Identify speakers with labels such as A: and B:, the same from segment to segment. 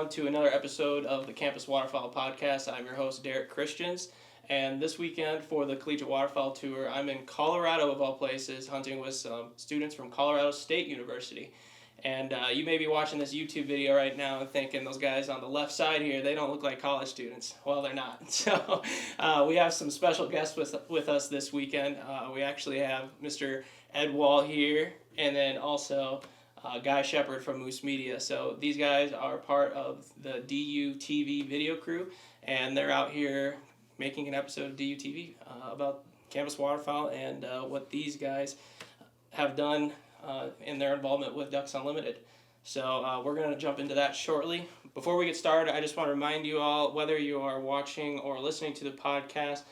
A: everyone, to another episode of the Campus Waterfowl Podcast. I'm your host, Derek Christians, and this weekend for the Collegiate Waterfowl Tour, I'm in Colorado, of all places, hunting with some students from Colorado State University. And you may be watching this YouTube video right now and thinking those guys on the left side here, they don't look like college students. Well, they're not. So we have some special guests with us this weekend. We actually have Mr. Ed Wall here, and then also Guy Shepperd from Moose Media. So these guys are part of the DUTV video crew, and they're out here making an episode of DUTV about campus waterfowl and what these guys have done in their involvement with Ducks Unlimited. So we're going to jump into that shortly. Before we get started, I just want to remind you all, whether you are watching or listening to the podcast,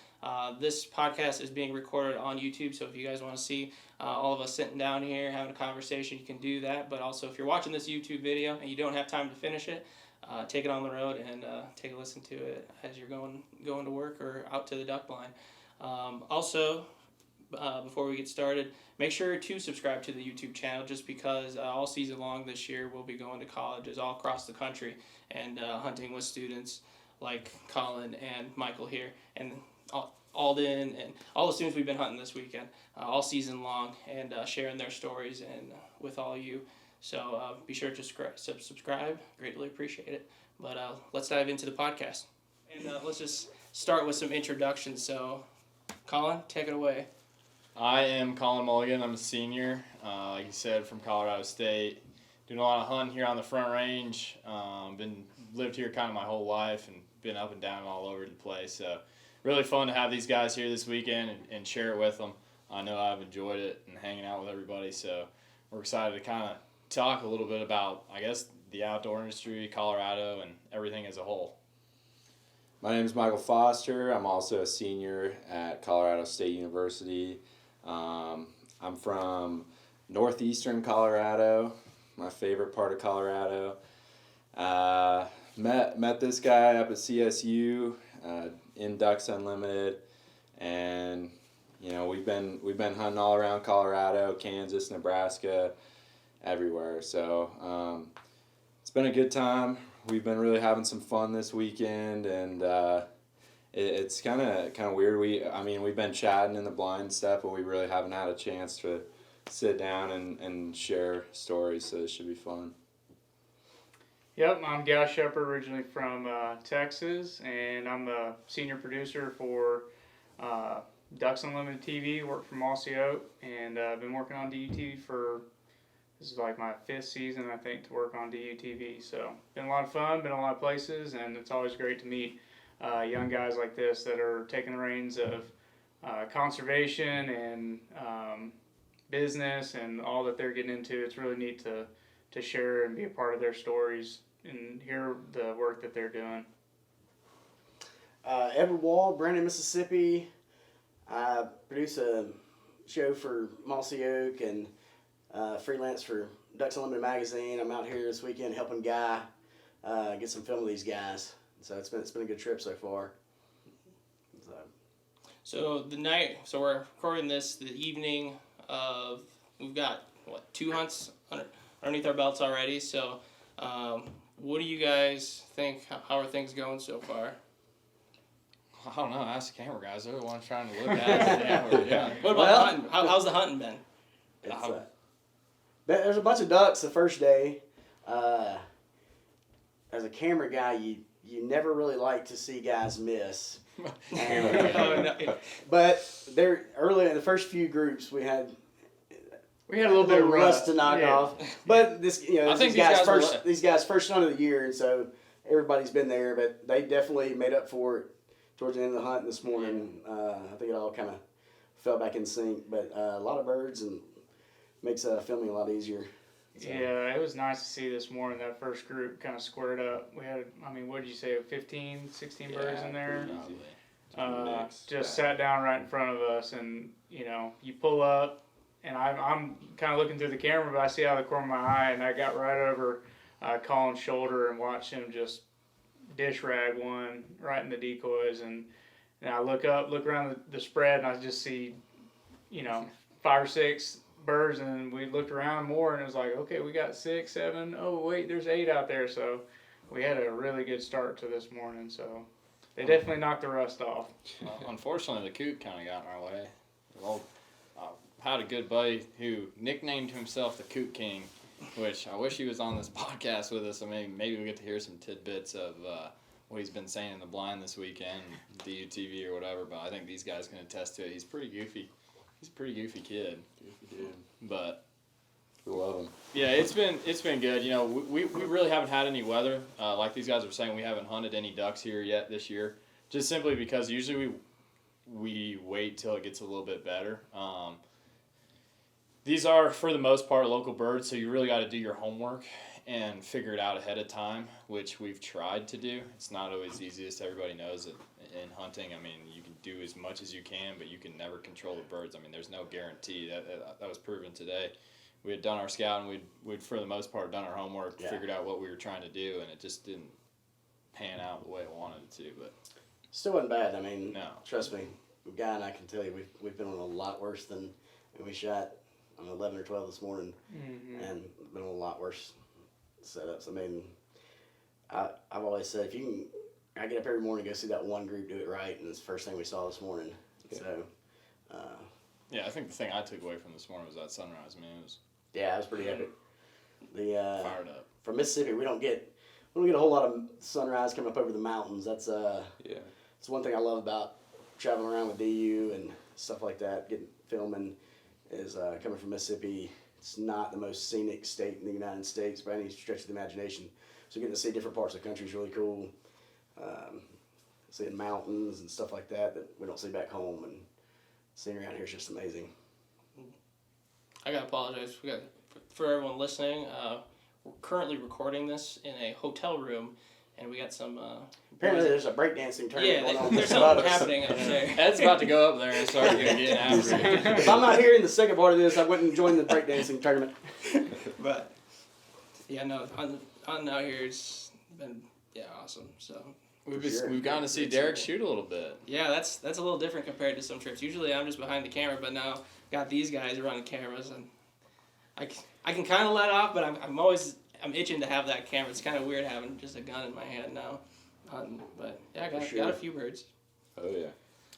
A: this podcast is being recorded on YouTube, so if you guys want to see all of us sitting down here having a conversation, you can do that. But also, if you're watching this YouTube video and you don't have time to finish it, take it on the road and take a listen to it as you're going to work or out to the duck blind. Also, before we get started, make sure to subscribe to the YouTube channel, just because all season long this year we'll be going to colleges all across the country and hunting with students like Colin and Michael here, and Alden, and all the students we've been hunting this weekend all season long, and sharing their stories and with all you. So be sure to subscribe. Greatly appreciate it. But let's dive into the podcast. And let's just start with some introductions. So, Colin, take it away.
B: I am Colin Mulligan. I'm a senior, like you said, from Colorado State. Doing a lot of hunting here on the Front Range. Lived here kind of my whole life and been up and down all over the place. So really fun to have these guys here this weekend and share it with them. I know I've enjoyed it and hanging out with everybody. So we're excited to kind of talk a little bit about, I guess, the outdoor industry, Colorado, and everything as a whole.
C: My name is Michael Foster. I'm also a senior at Colorado State University. I'm from northeastern Colorado, my favorite part of Colorado. Met this guy up at CSU in Ducks Unlimited, and we've been hunting all around Colorado, Kansas, Nebraska, everywhere. So it's been a good time. We've been really having some fun this weekend, and it's kind of weird. We've been chatting in the blind stuff, but we really haven't had a chance to sit down and share stories, so it should be fun.
D: Yep, I'm Guy Shepperd, originally from Texas, and I'm a senior producer for Ducks Unlimited TV, work for Mossy Oak, and I've been working on DUTV this is like my 5th season, I think, to work on DUTV. So been a lot of fun, been a lot of places, and it's always great to meet young guys like this that are taking the reins of conservation and business and all that they're getting into. It's really neat to share and be a part of their stories and hear the work that they're doing.
E: Edward Wall, Brandon, Mississippi. I produce a show for Mossy Oak and freelance for Ducks Unlimited magazine. I'm out here this weekend helping Guy get some film of these guys. So it's been a good trip so far.
A: So we're recording this the evening of, we've got, 2 hunts underneath our belts already. So what do you guys think? How are things going so far?
B: I don't know. Ask the camera guys. They're the ones trying to look at it. Yeah.
A: What about hunting? How's the hunting been?
E: There's a bunch of ducks the first day. As a camera guy, you never really like to see guys miss. But they're early in the first few groups we had
D: a little bit of
E: rust to knock off. But this these guys first hunt of the year, and so everybody's been there, but they definitely made up for it towards the end of the hunt this morning. I think it all kind of fell back in sync, but a lot of birds and makes filming a lot easier. So.
D: Yeah, it was nice to see this morning that first group kind of squared up. We had, what did you say, 15, 16 birds in there? Just sat down right in front of us, and, you pull up, and I'm kind of looking through the camera, but I see out of the corner of my eye, and I got right over Colin's shoulder and watched him just dish rag one right in the decoys, and I look around the spread, and I just see, 5 or 6 birds, and we looked around more, and it was like, okay, we got 6, 7. Oh wait, there's 8 out there. So we had a really good start to this morning, so they definitely knocked the rust off.
B: Unfortunately, the coot kind of got in our way. Well, had a good buddy who nicknamed himself the Coot King, which I wish he was on this podcast with us. I mean, maybe we'll get to hear some tidbits of what he's been saying in the blind this weekend, DUTV or whatever, but I think these guys can attest to it. He's pretty goofy. He's a pretty goofy kid.
C: Goofy dude.
B: But
C: we love him.
B: yeah, it's been good. You know, we really haven't had any weather. Like these guys were saying, we haven't hunted any ducks here yet this year, just simply because usually we wait till it gets a little bit better. These are, for the most part, local birds, so you really got to do your homework and figure it out ahead of time, which we've tried to do. It's not always easiest. Everybody knows that in hunting, I mean, you can do as much as you can, but you can never control the birds. I mean, there's no guarantee. That was proven today. We had done our scout, and we'd for the most part, done our homework, figured out what we were trying to do, and it just didn't pan out the way I wanted it to. But
E: still wasn't bad. I mean,
B: no.
E: Trust me, Guy and I can tell you, we've been on a lot worse than when we shot on 11 or 12 this morning, and been on a lot worse setups. I mean, I've always said, if you can, I get up every morning and go see that one group do it right, and it's the first thing we saw this morning. Yeah. So,
B: yeah, I think the thing I took away from this morning was that sunrise. I mean, it was
E: pretty epic.
B: fired up.
E: From Mississippi, we don't get a whole lot of sunrise coming up over the mountains. That's it's one thing I love about traveling around with DU and stuff like that. Filming is coming from Mississippi. It's not the most scenic state in the United States by any stretch of the imagination. So getting to see different parts of the country is really cool. Seeing mountains and stuff like that we don't see back home, and seeing around here is just amazing.
A: I gotta apologize. For everyone listening. We're currently recording this in a hotel room, and we got some.
E: Apparently, there's a breakdancing tournament going on.
A: There's something happening up there.
B: Ed's about to go up there and start getting after it.
E: If I'm not hearing the second part of this, I wouldn't join the breakdancing tournament.
A: But yeah, no, on out here it's been awesome. So
B: we've gotten to see Derek shoot a little bit.
A: Yeah, that's a little different compared to some trips. Usually I'm just behind the camera, but now got these guys running cameras, and I can kind of let off, but I'm itching to have that camera. It's kind of weird having just a gun in my hand now. But yeah, I got a few birds.
C: Oh yeah.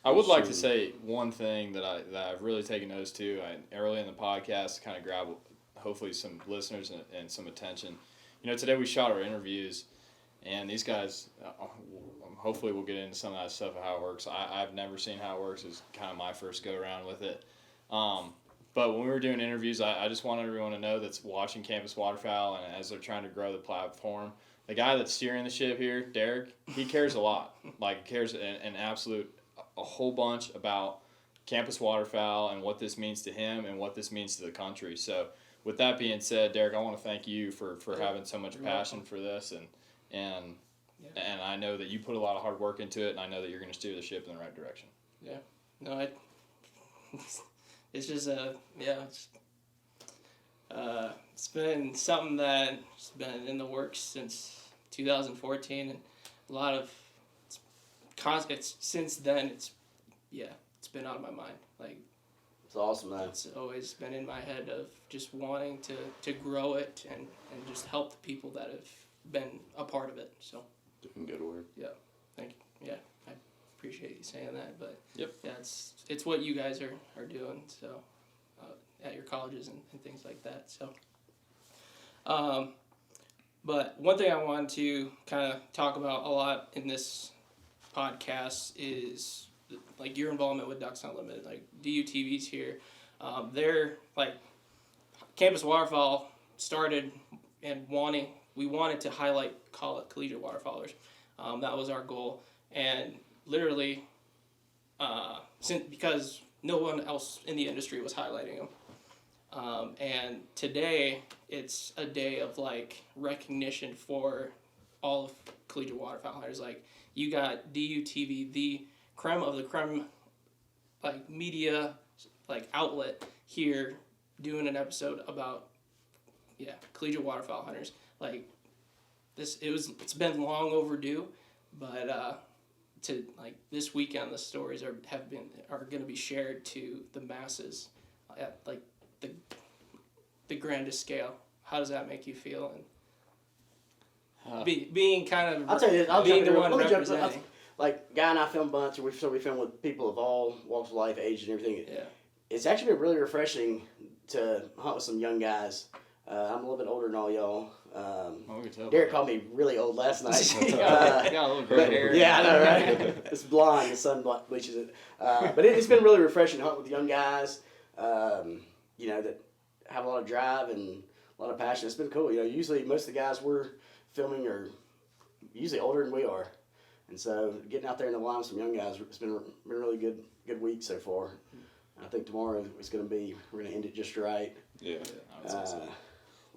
B: I would like to say one thing that I've really taken notice to early in the podcast to kind of grab hopefully some listeners and some attention. You know, today we shot our interviews, and these guys, hopefully we'll get into some of that stuff of how it works. I've never seen how it works. It's kind of my first go around with it. But when we were doing interviews, I just want everyone to know that's watching Campus Waterfowl, and as they're trying to grow the platform, the guy that's steering the ship here, Derek, he cares a lot. Like, he cares an absolute, a whole bunch about Campus Waterfowl and what this means to him and what this means to the country. So with that being said, Derek, I want to thank you for having so much passion for this, and I know that you put a lot of hard work into it, and I know that you're going to steer the ship in the right direction.
A: Yeah. No, it's just it's been something that's been in the works since 2014, and a lot of since then it's been out of my mind. Like,
E: it's awesome, man.
A: It's always been in my head of just wanting to grow it and just help the people that have been a part of it. So
C: doing good work.
A: Yeah, thank you. Yeah, I appreciate you saying that. But
B: yep,
A: yeah, it's what you guys are doing. So at your colleges and things like that. So, but one thing I wanted to kind of talk about a lot in this podcast is like your involvement with Ducks Unlimited. Like DUTV's here. They're like Campus Waterfowl started and we wanted to highlight collegiate waterfowlers. That was our goal, and literally, because no one else in the industry was highlighting them. And today it's a day of like recognition for all of collegiate waterfowl hunters. Like, you got DUTV, the creme of the creme, like media, like outlet here, doing an episode about collegiate waterfowl hunters. Like, it's been long overdue, but to like this weekend the stories are going to be shared to the masses at like the grandest scale. How does that make you feel? being kind of
E: I'll tell you,
A: being the one representing.
E: Like Guy and I film a bunch, we film with people of all walks of life, age, and everything.
A: Yeah.
E: It's actually been really refreshing to hunt with some young guys. I'm a little bit older than all y'all. Derek called me really old last night.
B: Got a little gray hair.
E: Yeah, I know, right? It's blonde. The sun bleaches it. But it's been really refreshing to hunt with young guys, that have a lot of drive and a lot of passion. It's been cool. Usually most of the guys we're filming are usually older than we are. And so getting out there in the line with some young guys, it's been really good week so far. I think tomorrow is going to be, we're going to end it just right.
C: Yeah.
E: A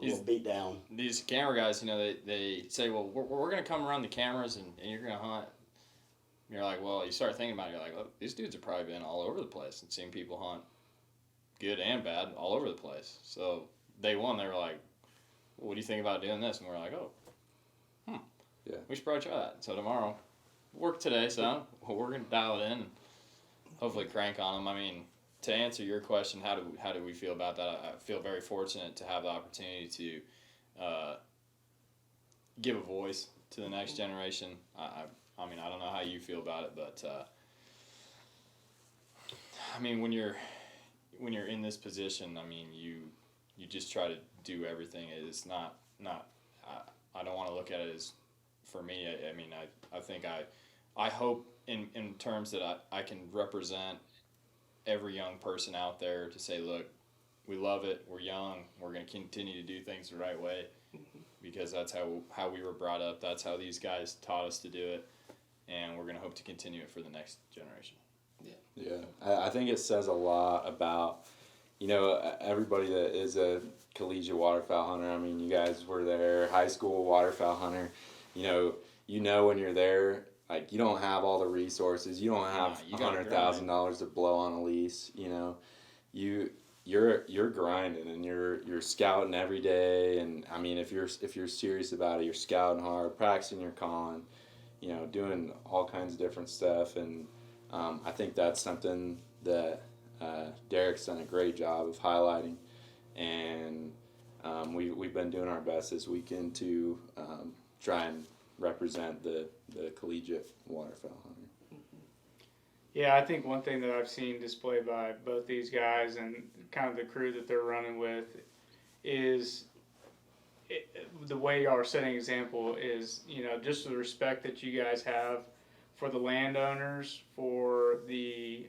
E: little beat down.
B: These camera guys, they say, well, we're going to come around the cameras and you're going to hunt. And you're like, well, you start thinking about it, you're like, oh, these dudes have probably been all over the place and seen people hunt good and bad all over the place. So day one, they were like, well, what do you think about doing this? And we're like, oh,
C: yeah,
B: we should probably try that. So tomorrow, work today, so we're going to dial it in and hopefully crank on them. I mean, to answer your question, how do we feel about that? I feel very fortunate to have the opportunity to give a voice to the next generation. I mean, I don't know how you feel about it, but I mean, when you're in this position, I mean, you just try to do everything. It's not. I don't want to look at it as, for me. I mean, I think I hope in terms that I can represent every young person out there to say, look, we love it, we're young, we're going to continue to do things the right way, because that's how we were brought up, that's how these guys taught us to do it, and we're going to hope to continue it for the next generation.
C: Yeah, I think it says a lot about, everybody that is a collegiate waterfowl hunter. I mean, you guys were there, high school waterfowl hunter, when you're there, like, you don't have all the resources. You don't have $100,000 to blow on a lease. You're grinding and you're scouting every day. And I mean, if you're serious about it, you're scouting hard, practicing your calling, doing all kinds of different stuff. And I think that's something that Derek's done a great job of highlighting. And we've been doing our best this weekend to try and represent the collegiate waterfowl hunter.
D: Yeah, I think one thing that I've seen displayed by both these guys and kind of the crew that they're running with is the way y'all are setting example is, just the respect that you guys have for the landowners, for the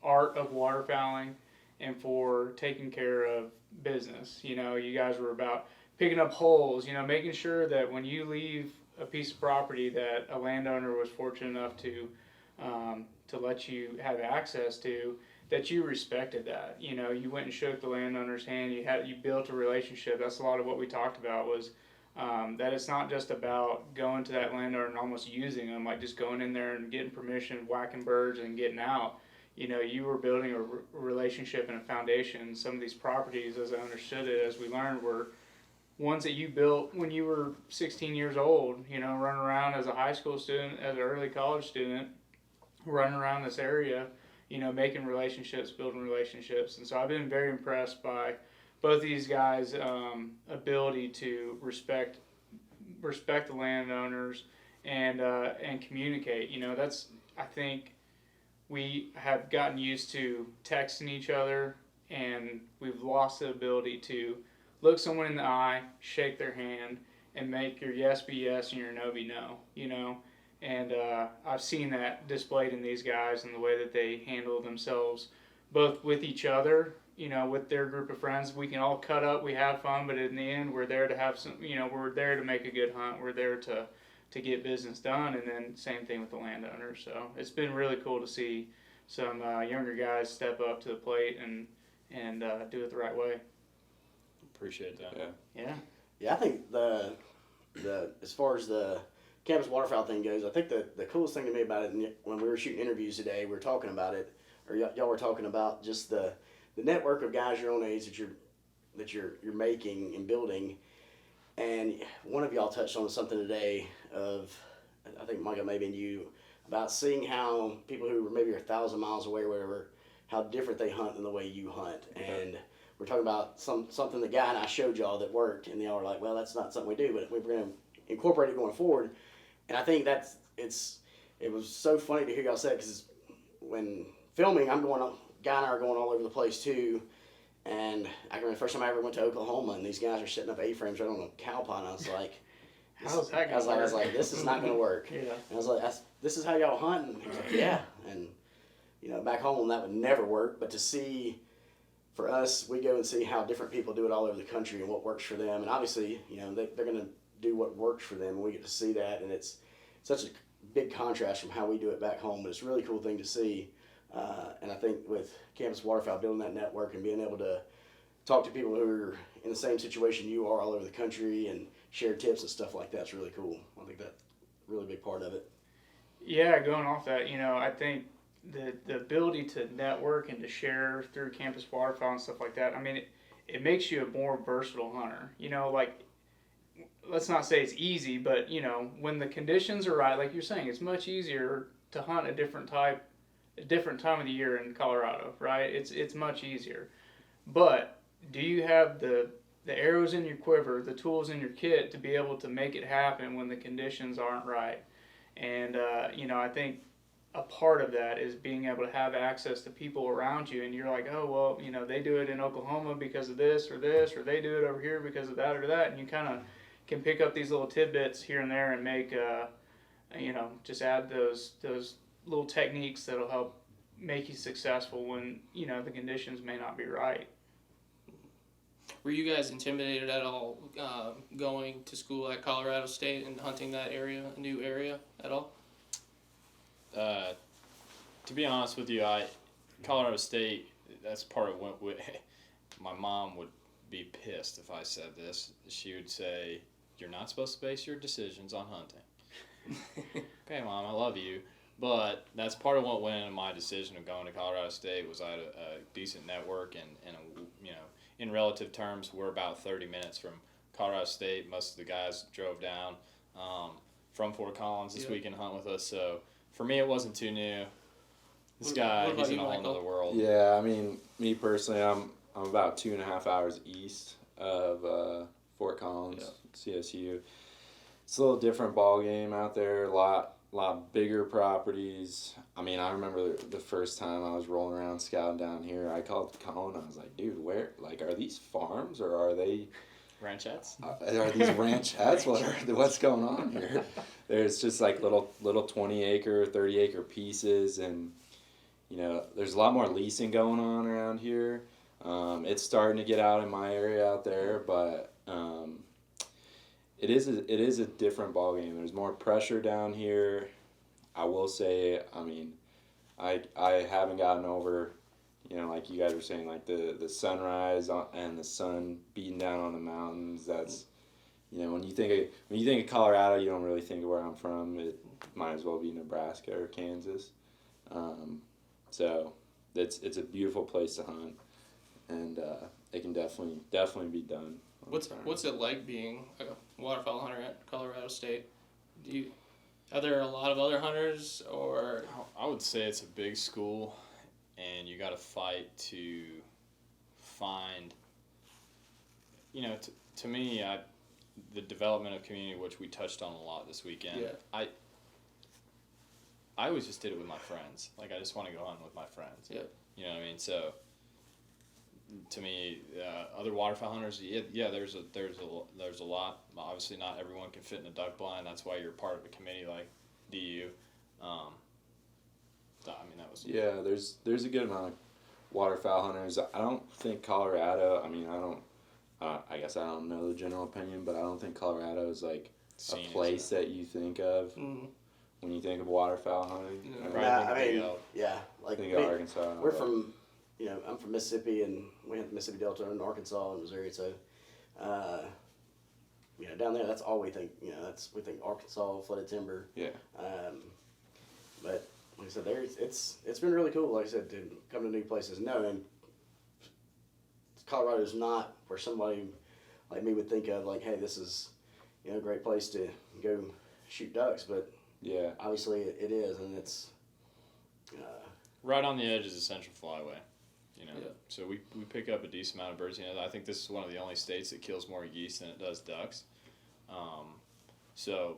D: art of waterfowling, and for taking care of business. You guys were about picking up holes, making sure that when you leave a piece of property that a landowner was fortunate enough to let you have access to, that you respected that. You went and shook the landowner's hand. You built a relationship. That's a lot of what we talked about was that it's not just about going to that landowner and almost using them, like just going in there and getting permission, whacking birds, and getting out. You were building a relationship and a foundation. Some of these properties, as I understood it, as we learned, were ones that you built when you were 16 years old, running around as a high school student, as an early college student, running around this area, making relationships, building relationships. And so I've been very impressed by both these guys' ability to respect the landowners and communicate. I think we have gotten used to texting each other, and we've lost the ability to look someone in the eye, shake their hand, and make your yes be yes and your no be no, And I've seen that displayed in these guys and the way that they handle themselves, both with each other, with their group of friends. We can all cut up, we have fun, but in the end, we're there to have some, we're there to make a good hunt. We're there to get business done, and then same thing with the landowners. So it's been really cool to see some younger guys step up to the plate and do it the right way.
B: Appreciate that.
E: Yeah. I think the as far as the campus waterfowl thing goes, I think the coolest thing to me about it, when we were shooting interviews today, we were talking about it, or y'all were talking about just the network of guys your own age that you're making and building. And one of y'all touched on something today of, I think Micah, maybe and you, about seeing how people who were maybe 1,000 miles away or whatever, how different they hunt than the way you hunt. And we're talking about something the guy and I showed y'all that worked, and y'all were like, well, that's not something we do, but we're going to incorporate it going forward. And I think it was so funny to hear y'all say it, because when filming, Guy and I are going all over the place too. And I remember the first time I ever went to Oklahoma, and these guys are setting up A-frames right on a cow pond. I was like,
D: how's that gonna
E: I was like, this is not going to work.
D: Yeah.
E: And I was like, this is how y'all hunt? And he was like, yeah. And, back home that would never work. But to see, for us, we go and see how different people do it all over the country and what works for them. And obviously, they're going to do what works for them, and we get to see that. And it's such a big contrast from how we do it back home. But it's a really cool thing to see. And I think with Campus Waterfowl, building that network and being able to talk to people who are in the same situation you are all over the country and share tips and stuff like that's really cool. I think that's a really big part of it.
D: Yeah, going off that, I think the ability to network and to share through Campus Waterfowl and stuff like that, I mean, it makes you a more versatile hunter. Let's not say it's easy, but, when the conditions are right, like you're saying, it's much easier to hunt a different time of the year in Colorado, right? It's much easier. But do you have the arrows in your quiver, the tools in your kit to be able to make it happen when the conditions aren't right? And, I think a part of that is being able to have access to people around you, and you're like, oh, well, they do it in Oklahoma because of this, or they do it over here because of that or that, and you kind of can pick up these little tidbits here and there and make, just add those little techniques that'll help make you successful when, the conditions may not be right.
A: Were you guys intimidated at all going to school at Colorado State and hunting that area, a new area at all?
B: To be honest with you, Colorado State, that's part of what my mom would be pissed if I said this. She would say, you're not supposed to base your decisions on hunting. Okay, Mom, I love you. But that's part of what went into my decision of going to Colorado State was I had a decent network, and in relative terms, we're about 30 minutes from Colorado State. Most of the guys drove down from Fort Collins this weekend to hunt with us. So for me, it wasn't too new. This guy, he's in a whole other world.
C: Yeah, I mean, me personally, I'm about 2.5 hours east of Fort Collins, CSU. It's a little different ball game out there. A lot bigger properties. I mean, I remember the first time I was rolling around scouting down here, I called Colin. I was like, dude, where, are these farms or are they
B: ranchettes?
C: Are these ranchettes? What's going on here? There's just little 20-acre, 30-acre pieces, and there's a lot more leasing going on around here. It's starting to get out in my area out there, but it is a different ballgame. There's more pressure down here. I will say, I mean, I haven't gotten over, like you guys were saying, like the sunrise and the sun beating down on the mountains. That's, when you think of Colorado, you don't really think of where I'm from. It might as well be Nebraska or Kansas. So it's a beautiful place to hunt, and it can definitely be done.
A: What's it like being a waterfowl hunter at Colorado State? Are there a lot of other hunters, or?
B: I would say it's a big school, and you got to fight to find. To me, the development of community, which we touched on a lot this weekend.
A: Yeah.
B: I always just did it with my friends. Like, I just want to go hunting with my friends.
A: Yeah.
B: You know what I mean? So, to me, other waterfowl hunters, there's a lot. Obviously, not everyone can fit in a duck blind. That's why you're part of a committee like DU. That was.
C: Yeah, there's a good amount of waterfowl hunters. I don't think Colorado. I mean, I guess I don't know the general opinion, but I don't think Colorado is like a place that you think of.
A: Mm-hmm.
C: When you think of waterfowl hunting.
E: Think
C: of Arkansas.
E: We're from, I'm from Mississippi, and we have the Mississippi Delta in Arkansas and Missouri. So, down there, that's all we think. We think Arkansas, flooded timber.
C: Yeah.
E: But like I said, it's been really cool. Like I said, to come to new places. No, and Colorado is not where somebody like me would think of. Like, hey, this is a great place to go shoot ducks, but.
C: Yeah.
E: Obviously, it is, and it's
B: right on the edge is the Central Flyway.
A: Yeah.
B: So we pick up a decent amount of birds. I think this is one of the only states that kills more geese than it does ducks. So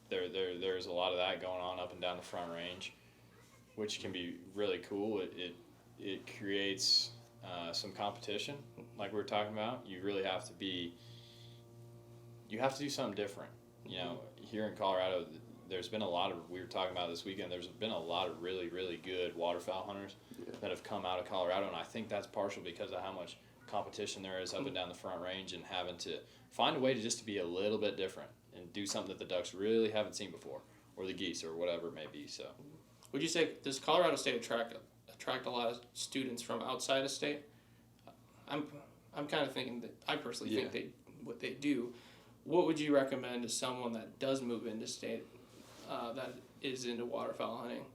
B: there's a lot of that going on up and down the Front Range, which can be really cool. It creates some competition, like we were talking about. You really have to do something different. You know, here in Colorado, there's been a lot of, we were talking about this weekend, there's been a lot of really, really good waterfowl hunters that have come out of Colorado, and I think that's partial because of how much competition there is up and down the Front Range, and having to find a way to just to be a little bit different and do something that the ducks really haven't seen before, or the geese, or whatever it may be. So,
A: would you say, does Colorado State attract a lot of students from outside of state? I'm kind of thinking that I personally think what they do. What would you recommend to someone that does move into state that is into waterfowl hunting?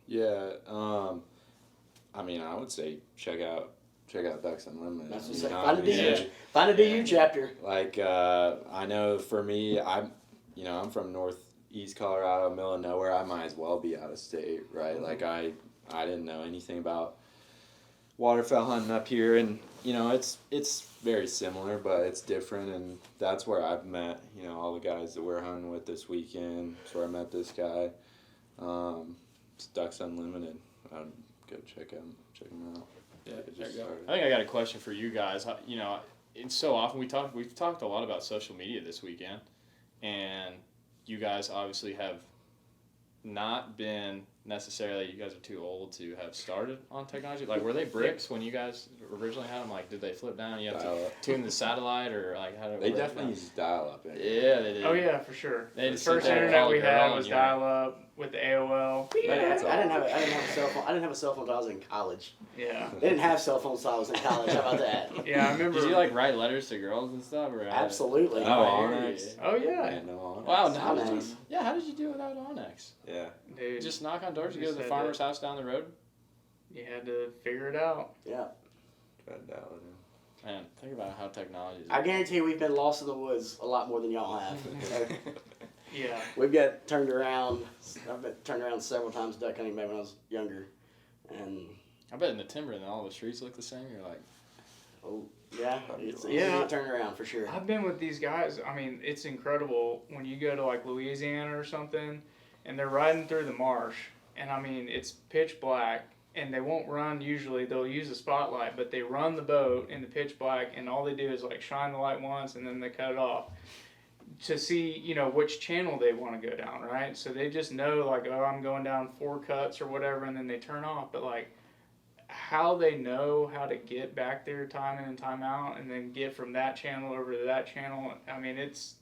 C: Yeah, I mean, I would say check out Ducks Unlimited.
E: That's what I'm saying. Find a DU chapter.
C: Like I know for me, I'm from northeast Colorado, middle of nowhere. I might as well be out of state, right? Like I didn't know anything about waterfowl hunting up here, and it's very similar, but it's different, and that's where I've met all the guys that we're hunting with this weekend. That's where I met this guy. It's Ducks Unlimited. I'd go check him out.
A: Yeah, there you go.
B: I think I got a question for you guys. It's so often we've talked a lot about social media this weekend, and you guys obviously have not been necessarily, you guys are too old to have started on technology. Like, were they bricks when you guys originally had them? Like, did they flip down? You have to tune the satellite, or like how did
C: they definitely used dial-up?
B: Yeah, they did.
D: Oh yeah, for sure.
B: They
D: The first internet we had was dial-up with the AOL.
E: I didn't have a cell phone. I didn't have a cell phone until I was in college.
D: Yeah.
E: They didn't have cell phones until I was in college. How about that?
D: Yeah, I remember.
B: Did you like write letters to girls and stuff? Or
E: Absolutely.
C: Onyx.
D: Oh yeah.
C: Yeah, no Onyx.
B: Wow. How did you do without Onyx?
C: Yeah.
D: Dude,
B: Just knock on doors. You go to the
D: Just
B: farmer's house down the road.
D: you had to figure it out.
E: Yeah.
C: Try to dial it in.
B: Man, think about how technology is.
E: I guarantee we've been lost in the woods a lot more than y'all have.
D: Yeah.
E: We've got turned around. I've been turned around several times duck hunting back when I was younger, and
B: I bet in the timber and all the trees look the same. You're like,
E: yeah, it's easy
D: Yeah.
E: to turn around for sure.
D: I've been with these guys. I mean, it's incredible when you go to like Louisiana or something, and they're riding through the marsh, and I mean, it's pitch black, and they won't run usually. They'll use a spotlight, but they run the boat in the pitch black, and all they do is like shine the light once, and then they cut it off to see, which channel they want to go down, right? So they just know like, oh, I'm going down 4 cuts or whatever, and then they turn off. But like, how they know how to get back there time in and time out, and then get from that channel over to that channel, I mean, it's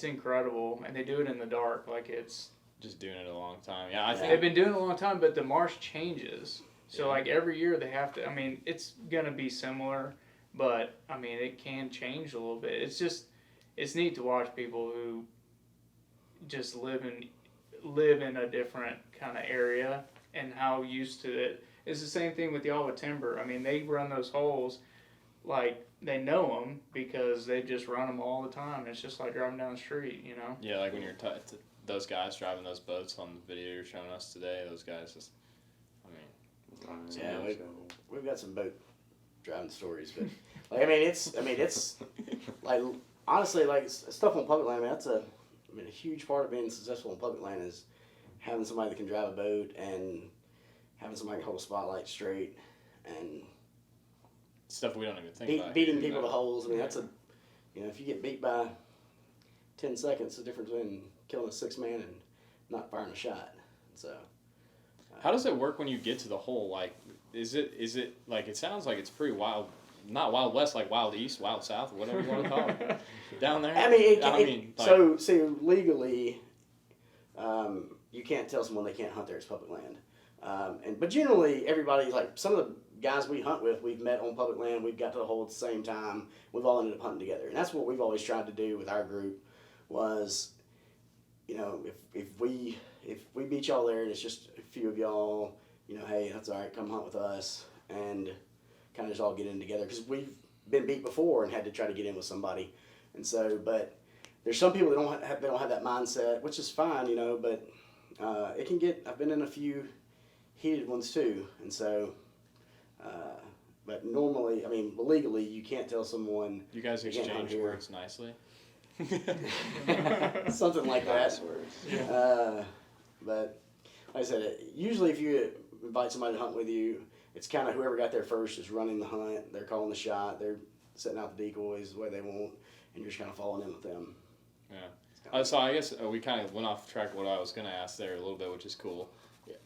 D: incredible, and they do it in the dark. Like, it's
B: just doing it a long time. Yeah, I think
D: they've been doing it a long time, but the marsh changes. So like every year they have to. I mean, it's gonna be similar, but I mean, it can change a little bit. It's neat to watch people who just live in a different kind of area and how used to it. It's the same thing with y'all with timber. I mean, they run those holes like they know them because they just run them all the time. It's just like driving down the street,
B: Yeah, like when you're those guys driving those boats on the video you're showing us today. Those guys just, I mean,
E: Yeah, we've got some boat driving stories, but like, I mean, it's like, honestly, like stuff on public land. A huge part of being successful on public land is having somebody that can drive a boat and having somebody hold a spotlight straight and
B: stuff we don't even think about.
E: Beating people to holes. I mean, that's if you get beat by 10 seconds, the difference between killing a 6-man and not firing a shot. So,
B: how does it work when you get to the hole? Like, is it like, it sounds like it's pretty wild, not Wild West, like Wild East, Wild South, whatever you want to call it, down there?
E: I mean,
B: like,
E: so see, legally, you can't tell someone they can't hunt there. It's public land. But generally, everybody, like some of the guys we hunt with, we've met on public land. We've got to the hole at the same time. We've all ended up hunting together, and that's what we've always tried to do with our group. Was, if we beat y'all there and it's just a few of y'all, hey, that's all right. Come hunt with us, and kind of just all get in together because we've been beat before and had to try to get in with somebody, and so. But there's some people that don't have that mindset, which is fine, But it can get. I've been in a few heated ones too, and so. But normally, I mean, legally, you can't tell someone.
B: You guys exchange words nicely.
E: Something like that. But like I said, usually if you invite somebody to hunt with you, it's kind of whoever got there first is running the hunt. They're calling the shot. They're setting out the decoys the way they want, and you're just kind of following in with them.
B: Yeah. So I guess we kind of went off track of what I was going to ask there a little bit, which is cool.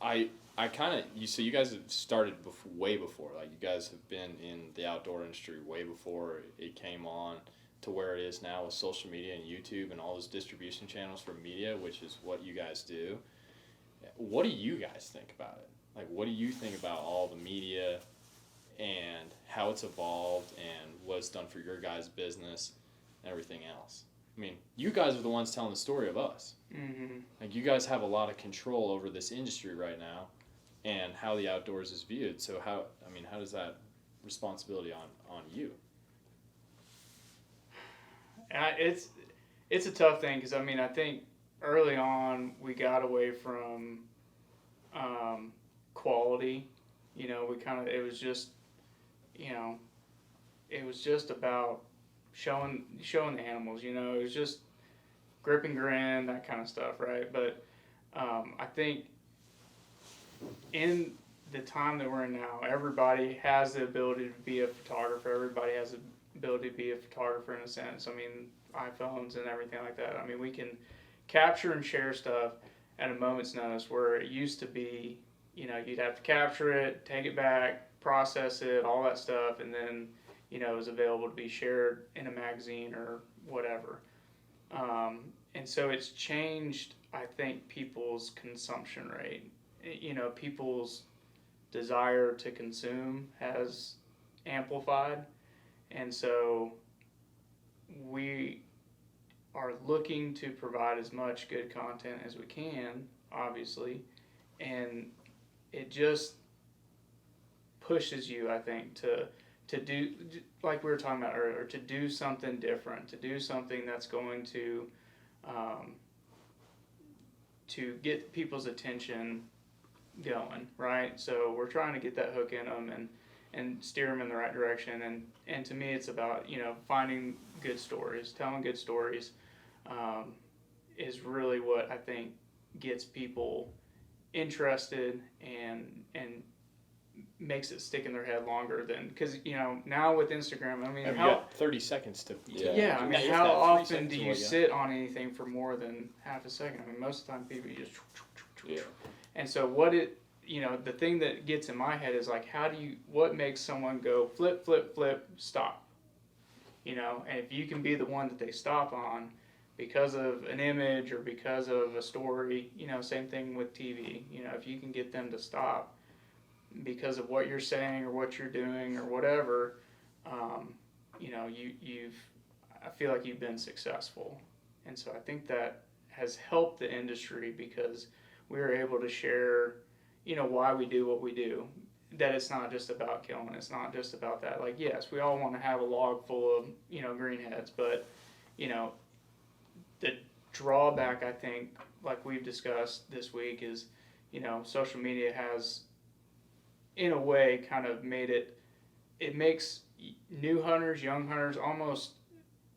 B: I kind of, so you guys have started way before. Like, you guys have been in the outdoor industry way before it came on to where it is now with social media and YouTube and all those distribution channels for media, which is what you guys do. What do you guys think about it? Like, what do you think about all the media and how it's evolved and what it's done for your guys' business and everything else? I mean, you guys are the ones telling the story of us.
D: Mm-hmm.
B: Like, you guys have a lot of control over this industry right now and how the outdoors is viewed. So how does that responsibility on you?
D: It's a tough thing because, I think early on we got away from quality. It was just about showing the animals. It was just grip and grin, that kind of stuff, right? But I think in the time that we're in now, everybody has the ability to be a photographer. Everybody has the ability to be a photographer in a sense. iPhones and everything like that. We can capture and share stuff at a moment's notice, where it used to be, you'd have to capture it, take it back, process it, all that stuff, and then, it was available to be shared in a magazine or whatever. And so it's changed, I think, people's consumption rate. People's desire to consume has amplified. And so we are looking to provide as much good content as we can, obviously, and it just pushes you, I think, to do, like we were talking about earlier, to do something different, to do something that's going to get people's attention going, right? So we're trying to get that hook in them and steer them in the right direction. And to me, it's about, finding good stories, telling good stories, is really what I think gets people interested and makes it stick in their head longer than, because now with Instagram,
B: you got 30 seconds to
D: how often do you sit on anything for more than half a second? Most of the time people just and so the thing that gets in my head is like, what makes someone go flip, flip, flip, stop? And if you can be the one that they stop on because of an image or because of a story, same thing with TV. If you can get them to stop because of what you're saying or what you're doing or whatever, I feel like you've been successful. And so I think that has helped the industry because we were able to share, why we do what we do. That it's not just about killing. It's not just about that. Like, yes, we all want to have a log full of, greenheads, but, the drawback, I think, like we've discussed this week, is, social media has, in a way, kind of made it makes new hunters, young hunters, almost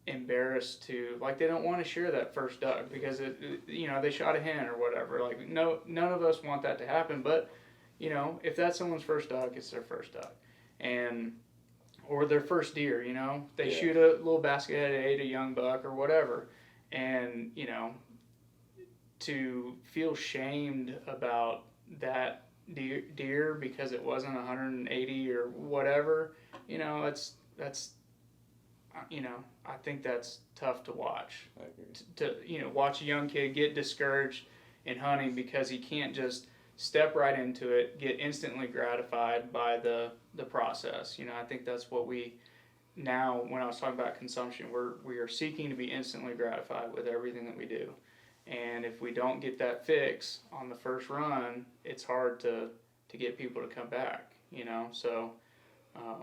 D: embarrassed to, like, they don't want to share that first duck because they shot a hen or whatever. Like, no, none of us want that to happen, but if that's someone's first duck, it's their first duck, or their first deer. They shoot a little basket head, ate a young buck or whatever, and to feel shamed about that deer because it wasn't 180 or whatever, that's I think that's tough to watch. To watch a young kid get discouraged in hunting because he can't just step right into it, get instantly gratified by the process. I think that's what now, when I was talking about consumption, we are seeking to be instantly gratified with everything that we do. And if we don't get that fix on the first run, it's hard to get people to come back, So,
E: I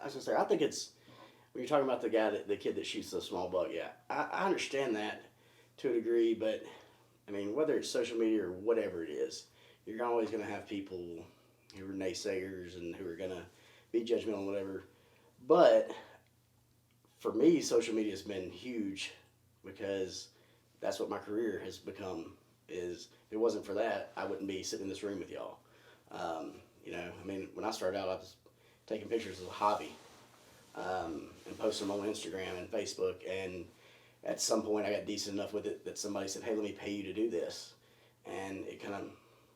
E: was gonna say, I think it's, when you're talking about the kid that shoots the small buck, I understand that to a degree, but whether it's social media or whatever it is, you're always gonna have people who are naysayers and who are gonna be judgmental and whatever. But for me, social media has been huge because that's what my career has become. Is if it wasn't for that, I wouldn't be sitting in this room with y'all. You know, I mean, when I started out, I was taking pictures as a hobby and posting them on Instagram and Facebook. And at some point, I got decent enough with it that somebody said, "Hey, let me pay you to do this," and it kind of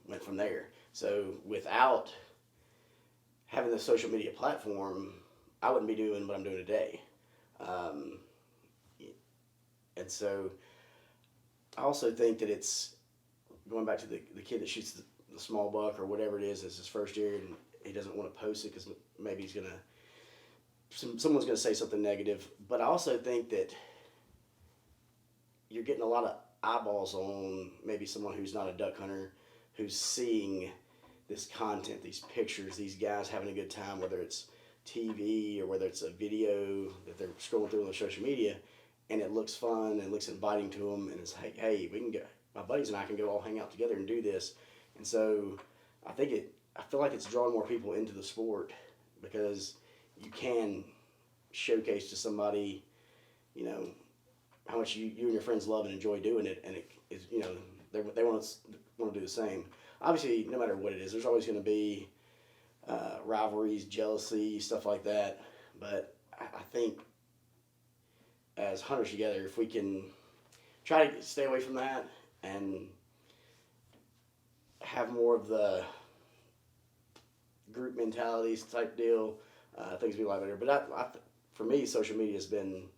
E: went from there. So without having the social media platform, I wouldn't be doing what I'm doing today. And so I also think that it's going back to the kid that shoots the small buck or whatever it is. It's his first year and he doesn't want to post it because maybe someone's going to say something negative. But I also think that you're getting a lot of eyeballs on maybe someone who's not a duck hunter, who's seeing this content, these pictures, these guys having a good time, whether it's TV or whether it's a video that they're scrolling through on the social media, and it looks fun and looks inviting to them, and it's like, hey, we can go, my buddies and I can go all hang out together and do this. And so I feel like it's drawing more people into the sport because you can showcase to somebody, you know, how much you and your friends love and enjoy doing it, and it is, you know, they want to do the same. Obviously, no matter what it is, there's always going to be rivalries, jealousy, stuff like that. But I think as hunters together, if we can try to stay away from that and have more of the group mentalities type deal, things will be a lot better. But for me, social media has been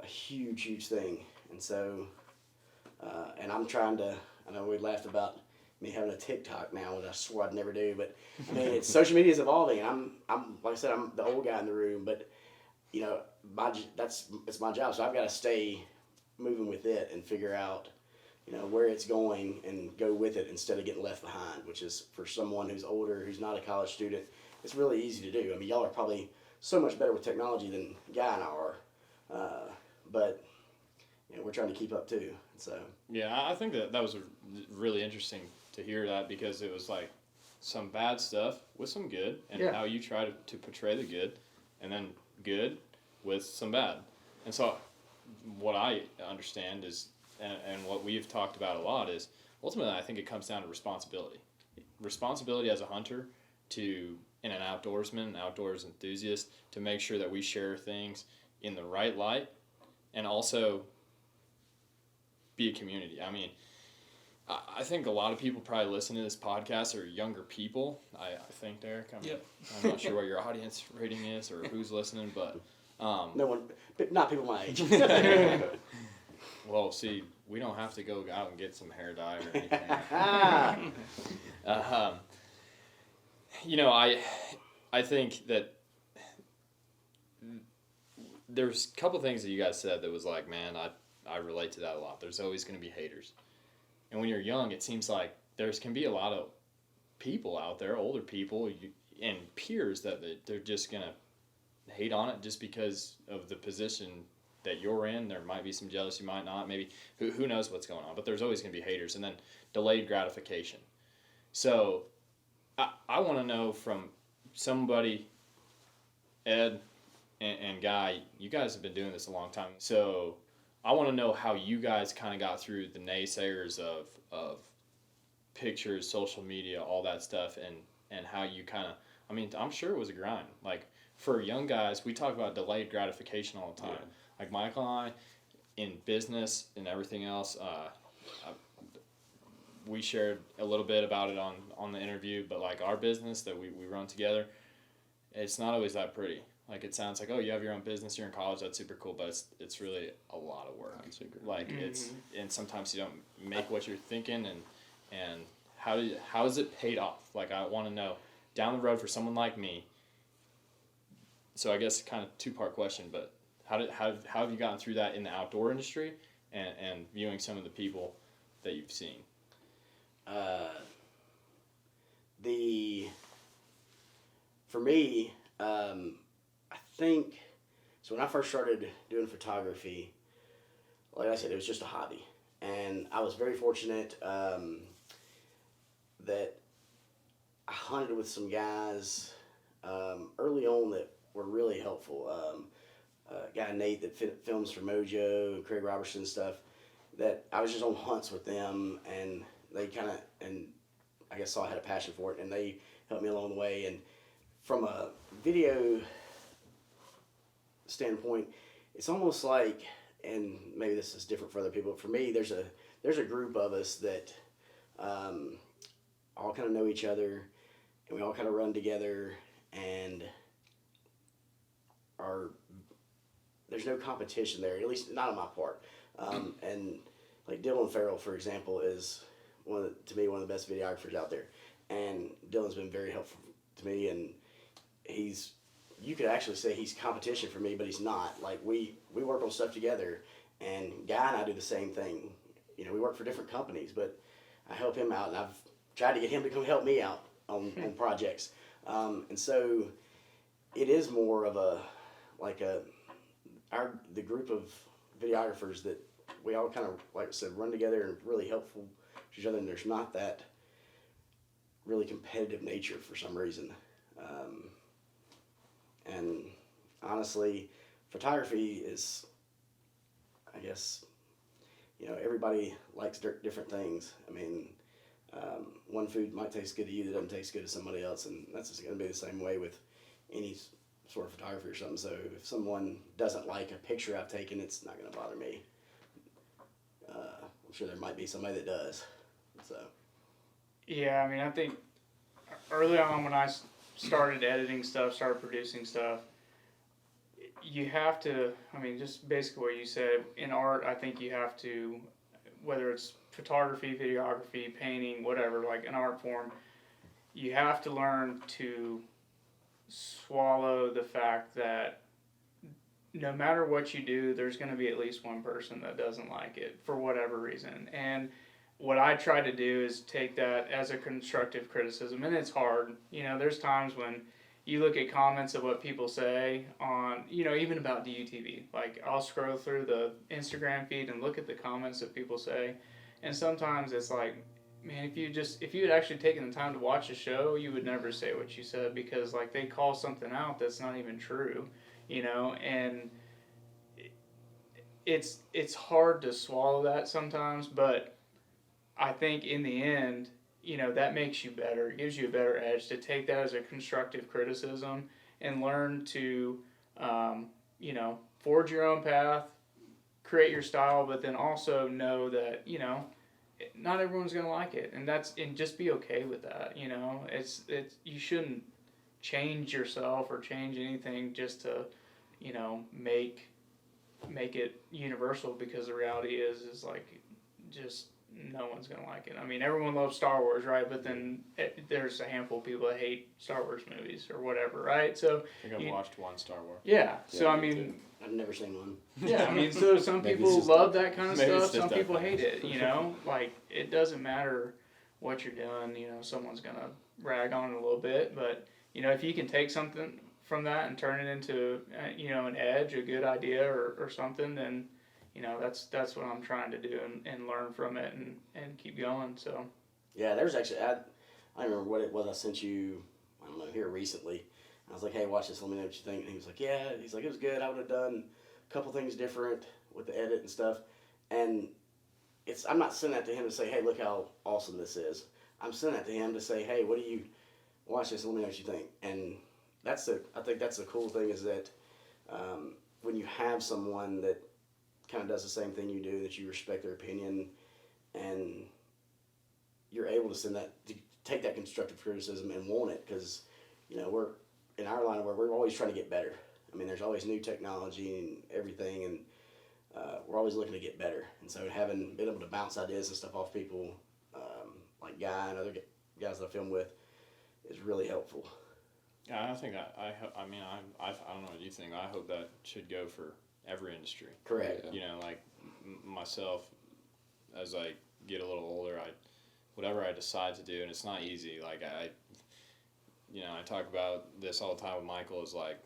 E: a huge, huge thing. And so, and I'm trying to, I know we laughed about me having a TikTok now, and I swore I'd never do, but I mean, social media is evolving, and I'm like I said, I'm the old guy in the room, but you know, it's my job, so I've got to stay moving with it and figure out, you know, where it's going and go with it instead of getting left behind, which is for someone who's older, who's not a college student, it's really easy to do. I mean, y'all are probably so much better with technology than Guy and I are, but you know, we're trying to keep up too. So
B: yeah, I think that was really interesting to hear that, because it was like some bad stuff with some good, and how you try to portray the good, and then good with some bad. And so what I understand is, and what we've talked about a lot is, ultimately I think it comes down to responsibility as a hunter, to and an outdoorsman, an outdoors enthusiast, to make sure that we share things in the right light, and also be a community. I mean, I think a lot of people probably listen to this podcast are younger people. I think, Derek. I'm not sure what your audience rating is or who's listening, but
E: no one, but not people my age.
B: Well, see, we don't have to go out and get some hair dye or anything. You know, I think that there's a couple things that you guys said that was like, man, I relate to that a lot. There's always going to be haters. And when you're young, it seems like there can be a lot of people out there, older people and peers, that they're just going to hate on it just because of the position that you're in. There might be some jealousy, might not, maybe, who knows what's going on. But there's always going to be haters. And then delayed gratification. So I want to know from somebody, Ed and Guy, you guys have been doing this a long time. So I want to know how you guys kind of got through the naysayers of pictures, social media, all that stuff, and how you kind of, I mean, I'm sure it was a grind. Like, for young guys, we talk about delayed gratification all the time. Yeah. Like, Michael and I, in business and everything else, we shared a little bit about it on the interview, but, like, our business that we run together, it's not always that pretty. Like, it sounds like, oh, you have your own business, you're in college, that's super cool, but it's really a lot of work. Like, and sometimes you don't make what you're thinking, and how is it paid off? Like, I want to know, down the road for someone like me, so I guess kind of two-part question, but how have you gotten through that in the outdoor industry and viewing some of the people that you've seen?
E: For me, I think, so when I first started doing photography, like I said, it was just a hobby. And I was very fortunate that I hunted with some guys early on that were really helpful. guy Nate that films for Mojo and Craig Robertson and stuff, that I was just on hunts with them, and they and I guess saw I had a passion for it, and they helped me along the way. And from a video standpoint, it's almost like, and maybe this is different for other people, but for me, there's a group of us that all kind of know each other, and we all kind of run together, and there's no competition there, at least not on my part. And like Dylan Farrell, for example, is to me one of the best videographers out there, and Dylan's been very helpful to me, and you could actually say he's competition for me, but he's not. Like we work on stuff together, and Guy and I do the same thing. You know, we work for different companies, but I help him out, and I've tried to get him to come help me out on projects. And so it is more of the group of videographers that we all kind of, like I said, run together and really helpful to each other, and there's not that really competitive nature for some reason. And honestly, photography is, I guess, you know, everybody likes different things. I mean, one food might taste good to you that doesn't taste good to somebody else, and that's just going to be the same way with any sort of photography or something. So if someone doesn't like a picture I've taken, it's not going to bother me. I'm sure there might be somebody that does. So.
D: Yeah, I mean, I think early on when I started editing stuff, started producing stuff, you have to, I mean, just basically what you said, in art, I think you have to, whether it's photography, videography, painting, whatever, like an art form, you have to learn to swallow the fact that no matter what you do, there's going to be at least one person that doesn't like it for whatever reason. And what I try to do is take that as a constructive criticism, and it's hard. You know, there's times when you look at comments of what people say on, you know, even about DUTV. Like, I'll scroll through the Instagram feed and look at the comments that people say, and sometimes it's like, man, if you had actually taken the time to watch the show, you would never say what you said, because like they call something out that's not even true, you know, and it's hard to swallow that sometimes, but I think in the end, you know, that makes you better. It gives you a better edge to take that as a constructive criticism and learn to, you know, forge your own path, create your style, but then also know that, you know, not everyone's gonna like it, and just be okay with that. You know, it's you shouldn't change yourself or change anything just to, you know, make it universal, because the reality is like just no one's gonna like it. I mean, everyone loves Star Wars, right? But then there's a handful of people that hate Star Wars movies or whatever, right? So
B: I think I've watched one Star Wars.
D: Yeah. So I mean,
E: I've never seen one.
D: Yeah, I mean, so some people love that kind of stuff. Some people
B: different.
D: hate it. You know, like it doesn't matter what you're doing. You know, someone's gonna rag on it a little bit, but you know, if you can take something from that and turn it into, you know, an edge, a good idea or something, then, you know, that's what I'm trying to do, and learn from it and keep going. So.
E: Yeah, there's actually, I remember what it was I sent you, I don't know, here recently. I was like, hey, watch this, let me know what you think. And he was like, yeah, he's like, it was good. I would have done a couple things different with the edit and stuff. And I'm not sending that to him to say, hey, look how awesome this is. I'm sending that to him to say, hey, watch this, let me know what you think. And I think that's the cool thing, is that when you have someone that kind of does the same thing you do, that you respect their opinion, and you're able to take that constructive criticism and want it, because, you know, we're in our line of work, we're always trying to get better. I mean, there's always new technology and everything, and we're always looking to get better. And so been able to bounce ideas and stuff off people, like Guy and other guys that I film with, is really helpful.
B: Yeah, I think I don't know what you think. I hope that should go for every industry.
E: Correct.
B: You know, like myself, as I get a little older, whatever I decide to do, and it's not easy. Like I talk about this all the time with Michael, is like,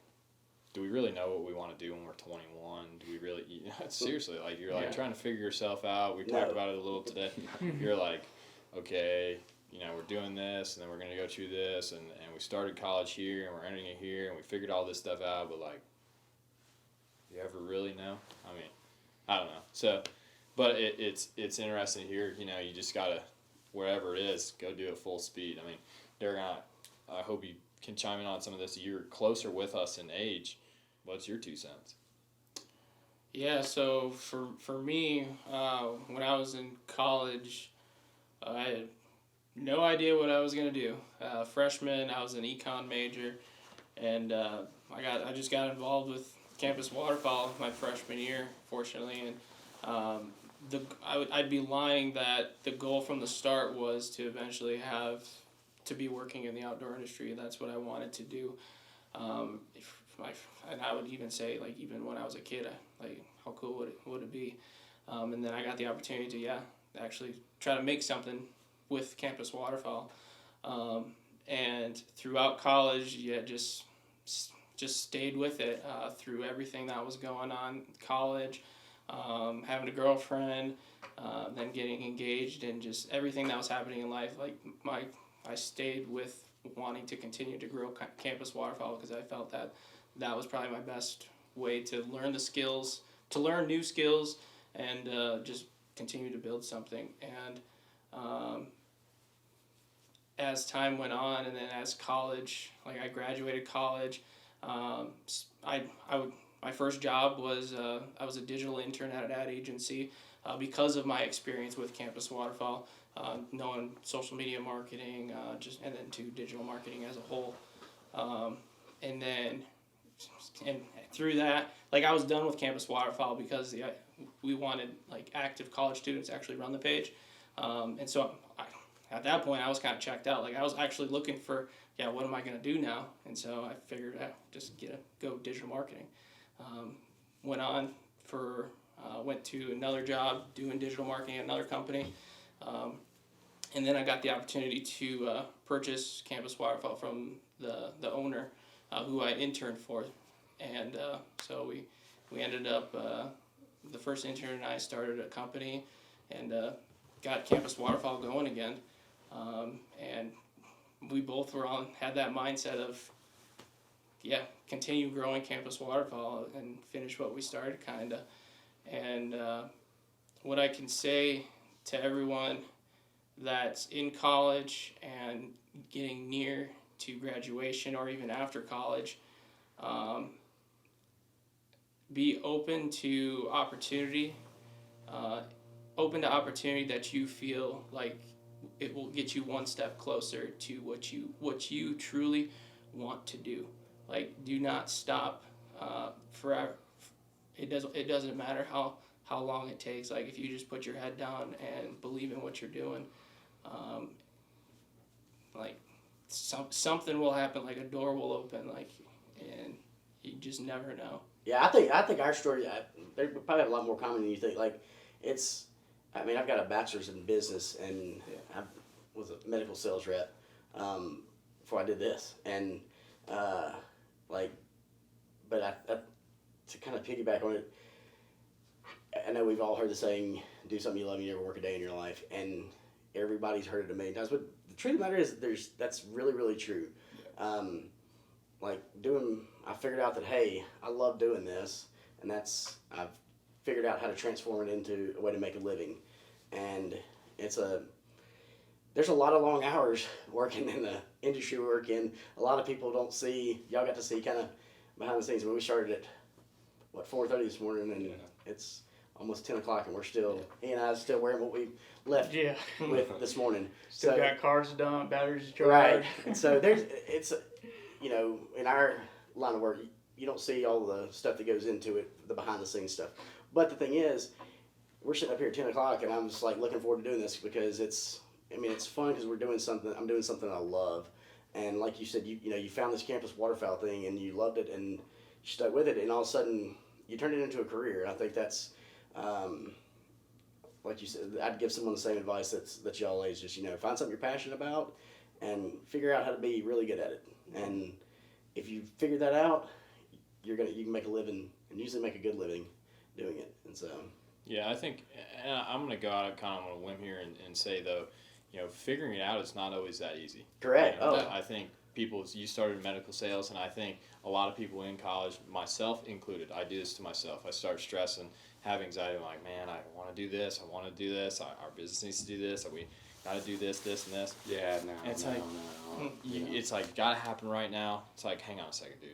B: do we really know what we want to do when we're 21? Do we really, seriously, like, you're like trying to figure yourself out. We talked about it a little today. You're like, okay, you know, we're doing this, and then we're going to go through this, and we started college here, and we're ending it here, and we figured all this stuff out, but like, you ever really know? I mean, I don't know. So, but it's interesting to hear. You know, you just gotta, wherever it is, go do it full speed. I mean, Derek, I hope you can chime in on some of this. You're closer with us in age. What's your 2 cents?
A: Yeah, so for me, when I was in college, I had no idea what I was gonna do. Freshman, I was an econ major, and I just got involved with campus waterfowl my freshman year, fortunately, and I'd be lying that the goal from the start was to eventually to be working in the outdoor industry. That's what I wanted to do. And I would even say, like, even when I was a kid, how cool would it be? And then I got the opportunity to, actually try to make something with campus waterfowl. And throughout college, just stayed with it through everything that was going on in college, having a girlfriend, then getting engaged, and just everything that was happening in life. Like, I stayed with wanting to continue to grow campus waterfowl because I felt that was probably my best way to learn the skills, to learn new skills, and just continue to build something. And as time went on, and then as college, like I graduated college, my first job was I was a digital intern at an ad agency because of my experience with campus waterfowl, knowing social media marketing, and then to digital marketing as a whole, and through that, like I was done with campus waterfowl because we wanted like active college students to actually run the page, and so at that point I was kind of checked out. Like I was actually looking for what am I going to do now? And so I figured out just go digital marketing. Went to another job doing digital marketing at another company, and then I got the opportunity to purchase campus waterfowl from the owner, who I interned for. And so we ended up, the first intern and I started a company and got campus waterfowl going again. And we both had that mindset of, continue growing campus waterfowl and finish what we started, kind of. And what I can say to everyone that's in college and getting near to graduation or even after college, be open to opportunity, that you feel like it will get you one step closer to what you truly want to do. Like, do not stop forever. It doesn't matter how long it takes. Like, if you just put your head down and believe in what you're doing, something will happen. Like a door will open. Like, and you just never know.
E: Yeah, I think our story, they probably have a lot more common than you think. Like, I've got a bachelor's in business, and I was a medical sales rep before I did this. And, to kind of piggyback on it, I know we've all heard the saying, do something you love and you never work a day in your life. And everybody's heard it a million times. But the truth of the matter is that's really, really true. Yeah. I figured out that, hey, I love doing this, and I've figured out how to transform it into a way to make a living. And there's a lot of long hours working in the industry we work in. A lot of people don't see, y'all got to see kind of behind the scenes. When we started at, 4:30 this morning, and it's almost 10 o'clock, and he and I are still wearing what we left with this morning.
D: Still got cars dumped, batteries charged.
E: Right. And so in our line of work, you don't see all the stuff that goes into it, the behind the scenes stuff. But the thing is, we're sitting up here at 10 o'clock, and I'm just looking forward to doing this because it's fun because I'm doing something I love. And like you said, you found this campus waterfowl thing and you loved it and you stuck with it, and all of a sudden you turned it into a career. And I think that's, like you said, I'd give someone the same advice that y'all always just, find something you're passionate about and figure out how to be really good at it. And if you figure that out, you can make a living, and usually make a good living doing it. And so. Yeah,
B: I think, and I'm going to go out kind of on a limb here and say, though, figuring it out is not always that easy.
E: Correct.
B: I think you started in medical sales, and I think a lot of people in college, myself included, I do this to myself. I start stressing, have anxiety. I'm like, man, I want to do this. I want to do this. Our business needs to do this. We got to do this, this, and this.
C: Yeah,
B: It's like, got to happen right now. It's like, hang on a second, dude.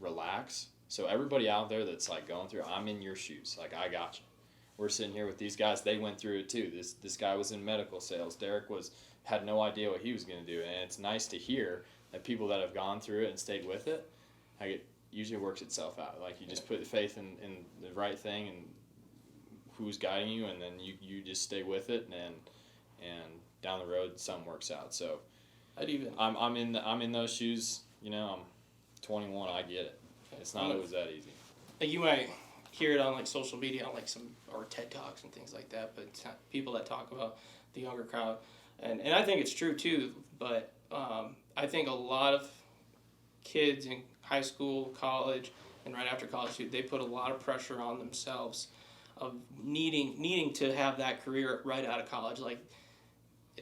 B: Relax. So everybody out there that's like going through, I'm in your shoes. Like, I got you. We're sitting here with these guys. They went through it too. This guy was in medical sales. Derek had no idea what he was going to do. And it's nice to hear that people that have gone through it and stayed with it, like it usually works itself out. Like you just put the faith in the right thing and who's guiding you, and then you just stay with it, and down the road something works out. So I'm in those shoes. You know, I'm 21. I get it. It's not always that easy.
A: You might hear it on like social media, on like or TED Talks and things like that, but it's not people that talk about the younger crowd, and I think it's true too. But I think a lot of kids in high school, college, and right after college too, they put a lot of pressure on themselves of needing to have that career right out of college, like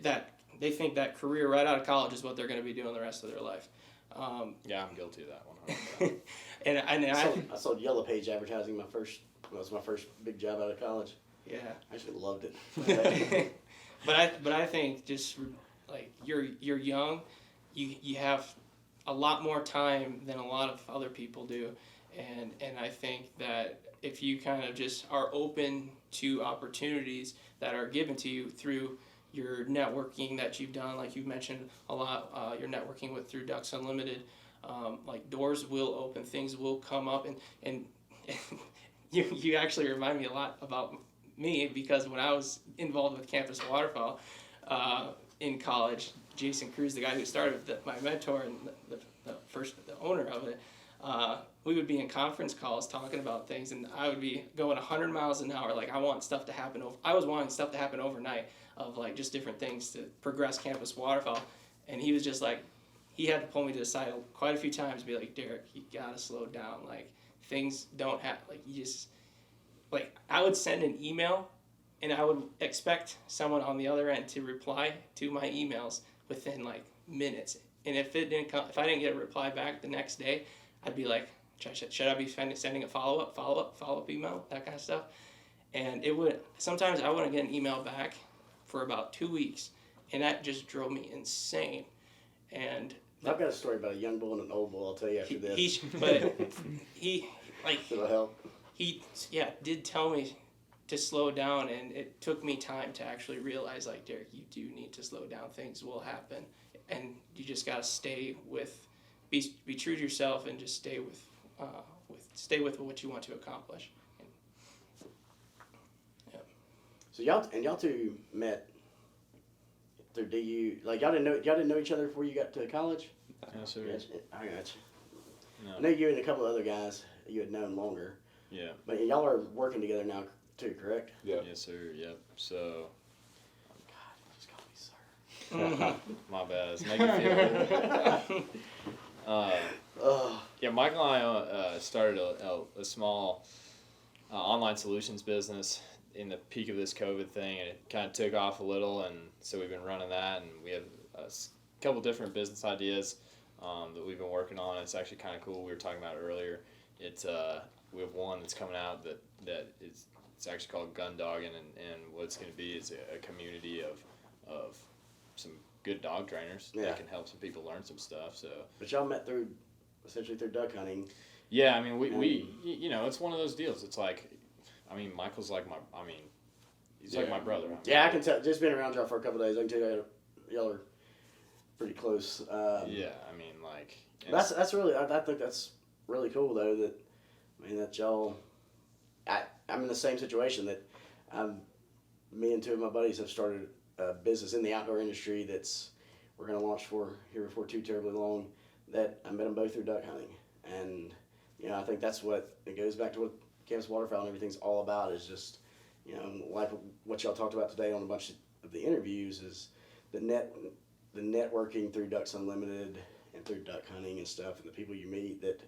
A: that they think that career right out of college is what they're going to be doing the rest of their life.
B: Yeah, I'm guilty of that one.
E: I sold Yellow Page advertising. That was my first big job out of college.
A: Yeah,
E: I actually loved it.
A: but I think just like you're young, you have a lot more time than a lot of other people do, and I think that if you kind of just are open to opportunities that are given to you through your networking that you've done, like you've mentioned a lot, you're networking through Ducks Unlimited, like doors will open, things will come up, and you actually remind me a lot about me, because when I was involved with Campus Waterfowl in college, Jason Cruz, the guy who started with my mentor and the owner of it, we would be in conference calls talking about things, and I would be going 100 miles an hour. Like I want stuff to happen. I was wanting stuff to happen overnight, of like just different things to progress Campus Waterfowl, and he was just like, he had to pull me to the side quite a few times and be like, Derek, you gotta slow down. like things don't have, like you just, like I would send an email and I would expect someone on the other end to reply to my emails within like minutes. And if I didn't get a reply back the next day, I'd be like, should I be sending a follow-up email, that kind of stuff? And sometimes I wouldn't get an email back for about 2 weeks, and that just drove me insane. And
E: I've got a story about a young bull and an old bull. I'll tell you after this. It'll help.
A: He did tell me to slow down, and it took me time to actually realize, like, Derek, you do need to slow down. Things will happen, and you just gotta be true to yourself, and just stay with what you want to accomplish.
E: So y'all two met through DU. Like y'all didn't know each other before you got to college?
B: No, sir.
E: Yes, I got you.
B: No.
E: I know you and a couple of other guys you had known longer.
B: Yeah.
E: But y'all are working together now too, correct?
C: Yeah.
B: Yes, sir. Yep. So.
E: God, you just call me sir.
B: My bad. It's making me feel yeah, Michael and I started a small online solutions business in the peak of this COVID thing, and it kind of took off a little, and so we've been running that, and we have a couple different business ideas that we've been working on. It's actually kind of cool. We were talking about it earlier. We have one that's coming out that it's actually called Gun Dogging, and what it's going to be is a community of some good dog trainers that can help some people learn some stuff. So,
E: but y'all met essentially through duck hunting.
B: Yeah, I mean, we you know, it's one of those deals. It's like, I mean, Michael's like he's like my brother.
E: Yeah, I can tell. Just being around y'all for a couple of days, I can tell y'all are pretty close.
B: Yeah, I mean, like
E: that's really. I think that's really cool though. That y'all. I'm in the same situation that me and two of my buddies have started a business in the outdoor industry we're going to launch here before too terribly long. That I met them both through duck hunting, and I think that's what it goes back to what Campus Waterfowl and everything's all about, is just like what y'all talked about today on a bunch of the interviews, is the networking through Ducks Unlimited and through duck hunting and stuff, and the people you meet that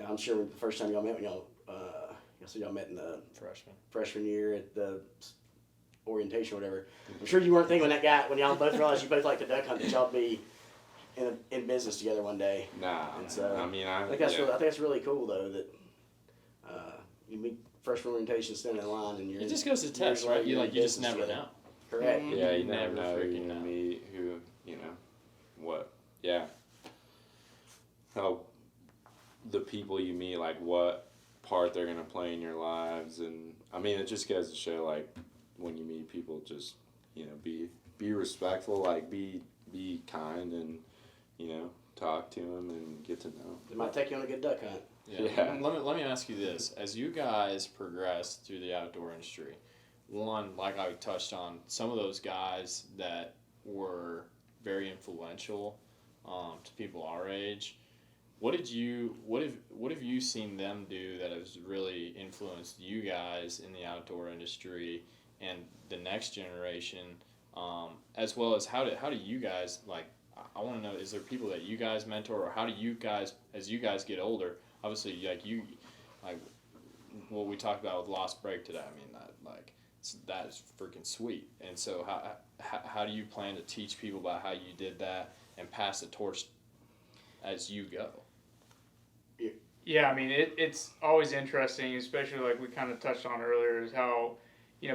E: I'm sure the first time y'all met, y'all met in the freshman year at the orientation or whatever. I'm sure you weren't thinking when y'all both realized you both like to duck hunt that y'all be in business together one day.
C: Nah,
E: And so,
C: I mean,
E: I think that's really cool though that you meet freshman orientation standing in line and you're.
B: It just goes to test, right? You just never know.
E: Correct.
C: Yeah, you
B: never
C: never know who
B: freaking
C: you're gonna
B: know.
C: meet, who, what, yeah. How the people you meet, like what part they're gonna play in your lives, and I mean, it just goes to show, like, when you meet people, just, be respectful, like, be kind, and, talk to them and get to know.
E: It might take you on a good duck hunt.
B: Yeah. Let me ask you this: as you guys progress through the outdoor industry, one, like I touched on, some of those guys that were very influential to people our age. What have you seen them do that has really influenced you guys in the outdoor industry and the next generation, as well as how do you guys, like, I want to know, is there people that you guys mentor, or how do you guys, as you guys get older, obviously, like what we talked about with Lost Break today, I mean, that is freaking sweet. And so how do you plan to teach people about how you did that and pass the torch as you go?
D: Yeah, I mean, it's always interesting, especially like we kind of touched on earlier, is how,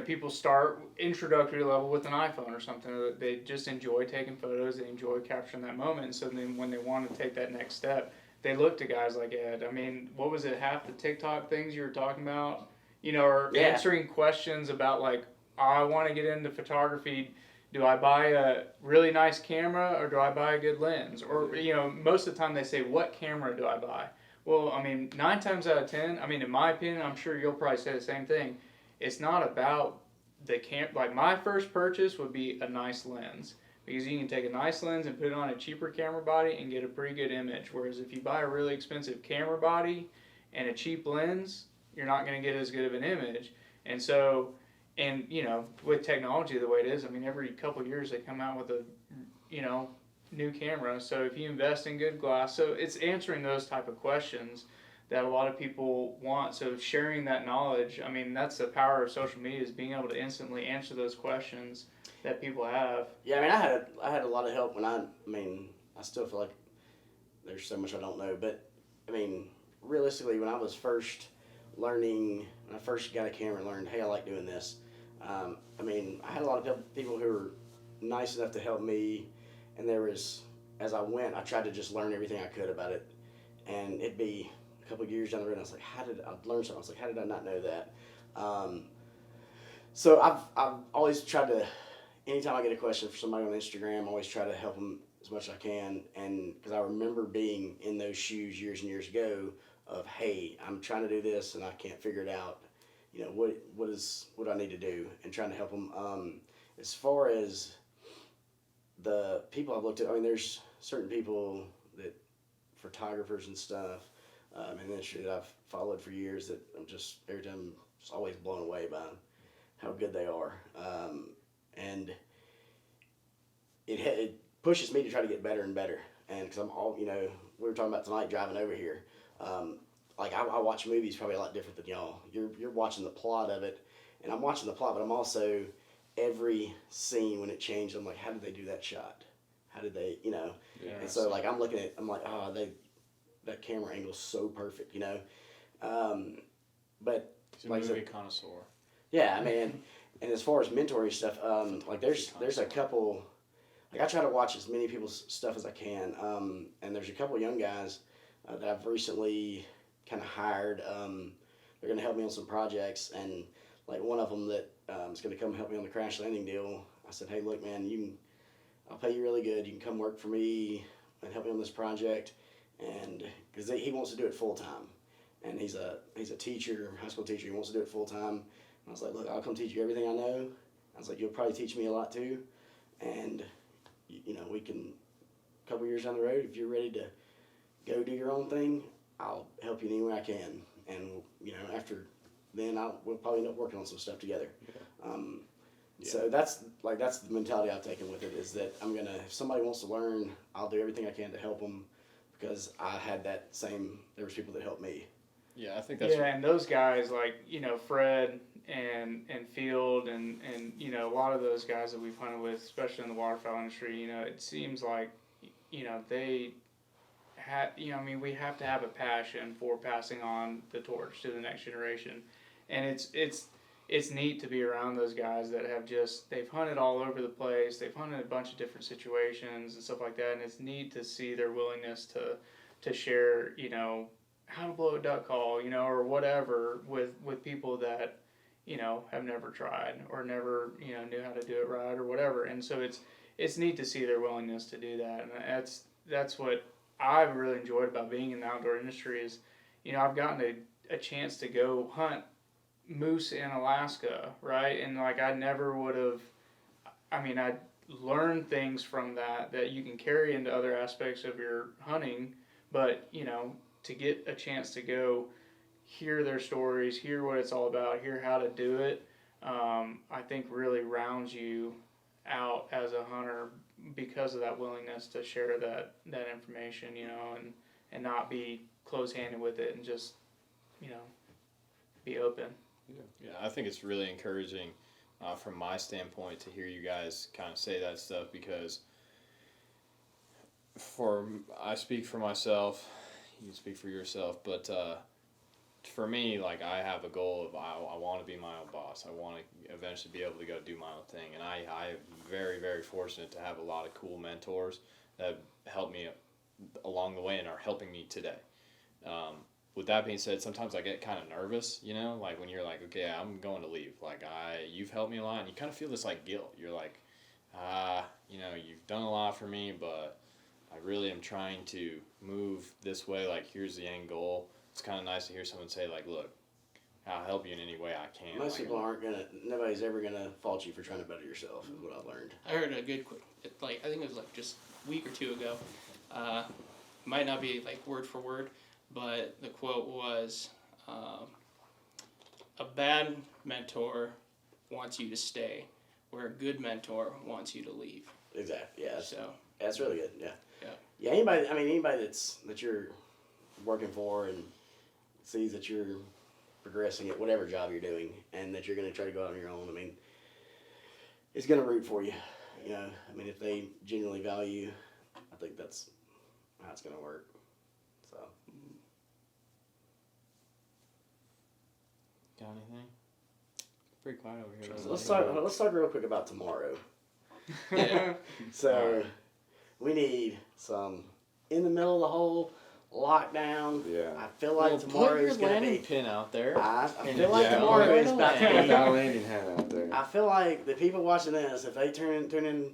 D: people start introductory level with an iPhone or something. They just enjoy taking photos. They enjoy capturing that moment. And so then when they want to take that next step, they look to guys like Ed. I mean, what was it, half the TikTok things you were talking about? Or answering questions about, like, I want to get into photography. Do I buy a really nice camera or do I buy a good lens? Or, most of the time they say, what camera do I buy? Well, I mean, 9 times out of 10, I mean, in my opinion, I'm sure you'll probably say the same thing. It's not about the like, my first purchase would be a nice lens, because you can take a nice lens and put it on a cheaper camera body and get a pretty good image. Whereas if you buy a really expensive camera body and a cheap lens, you're not going to get as good of an image. And so, with technology the way it is, I mean, every couple of years they come out with a, new camera. So if you invest in good glass, so it's answering those type of questions that a lot of people want. So sharing that knowledge, I mean, that's the power of social media, is being able to instantly answer those questions that people have.
E: Yeah, I mean, I had a lot of help when I still feel like there's so much I don't know, but I mean, realistically, when I was first learning, when I first got a camera and learned, hey, I like doing this, I mean, I had a lot of people who were nice enough to help me, and there was, as I went, I tried to just learn everything I could about it, and it'd be a couple of years down the road, and I was like, I'd learn something, I was like, how did I not know that? So I've always tried to, anytime I get a question for somebody on Instagram, I always try to help them as much as I can, and because I remember being in those shoes years and years ago of, hey, I'm trying to do this and I can't figure it out. What do I need to do? And trying to help them. As far as the people I've looked at, I mean, there's certain people that, photographers and stuff, in the industry that I've followed for years that I'm just, every time, just always blown away by how good they are. And it pushes me to try to get better and better. And because I'm all, we were talking about tonight driving over here. Like I watch movies probably a lot different than y'all. You're watching the plot of it, and I'm watching the plot, but I'm also, every scene when it changed, I'm like, how did they do that shot? How did they,
B: Yeah,
E: and so like I'm looking at, I'm like, oh, that camera angle's so perfect, But
B: he's a
E: like
B: movie connoisseur.
E: Yeah, I mean, and as far as mentoring stuff, like there's a couple, like I try to watch as many people's stuff as I can, and there's a couple young guys that I've recently kind of hired. They're going to help me on some projects, and like one of them that is going to come help me on the crash landing deal. I said, hey, look, man, I'll pay you really good. You can come work for me and help me on this project, and because he wants to do it full time, and he's a teacher, high school teacher. He wants to do it full time. I was like, look, I'll come teach you everything I know. I was like, you'll probably teach me a lot too, and we can, a couple years down the road, if you're ready to go do your own thing, I'll help you any way I can. And after then, we'll probably end up working on some stuff together. Yeah. So that's the mentality I've taken with it, is that if somebody wants to learn, I'll do everything I can to help them, because I had that same, there was people that helped me.
B: Yeah, I think that's
D: and those guys like, Fred and Field and a lot of those guys that we've hunted with, especially in the waterfowl industry, it seems like they we have to have a passion for passing on the torch to the next generation, and it's neat to be around those guys that they've hunted all over the place, they've hunted a bunch of different situations and stuff like that, and it's neat to see their willingness to share, how to blow a duck call, or whatever with people that, have never tried or never, knew how to do it right or whatever, and so it's neat to see their willingness to do that, and that's what I've really enjoyed about being in the outdoor industry is, I've gotten a chance to go hunt moose in Alaska, right? And like I never would have, I learned things from that you can carry into other aspects of your hunting, but to get a chance to go hear their stories, hear what it's all about, hear how to do it, I think really rounds you out as a hunter because of that willingness to share that information, and not be close-handed with it and just, be open.
B: Yeah, I think it's really encouraging from my standpoint to hear you guys kind of say that stuff, because I speak for myself, you can speak for yourself, but for me, like, I have a goal of I want to be my own boss. I want to eventually be able to go do my own thing, and I'm very, very fortunate to have a lot of cool mentors that help me along the way and are helping me today. With that being said, sometimes I get kind of nervous, like when you're like, okay, I'm going to leave. Like, you've helped me a lot, and you kind of feel this like guilt. You're like, you've done a lot for me, but I really am trying to move this way. Like, here's the end goal. It's kind of nice to hear someone say, like, look, I'll help you in any way I can.
E: Most people nobody's ever gonna fault you for trying to better yourself, is what I've learned.
A: I heard a good quote, I think it was just a week or two ago. Might not be word for word, but the quote was, a bad mentor wants you to stay, where a good mentor wants you to leave.
E: Exactly. Yeah.
A: So
E: that's really good. Yeah.
A: Yeah.
E: Yeah. Anybody that you're working for and sees that you're progressing at whatever job you're doing, and that you're going to try to go out on your own, it's going to root for you. If they genuinely value you, I think that's how it's going to work. So.
B: Got anything? Pretty quiet over here.
E: So let's talk real quick about tomorrow.
A: Yeah.
E: So we need some in the middle of the hole lockdown.
C: Yeah.
E: I feel like tomorrow is going to be.
B: Pin out there.
E: I feel like tomorrow is about to be.
C: That landing hen out there.
E: I feel like the people watching this, if they tune in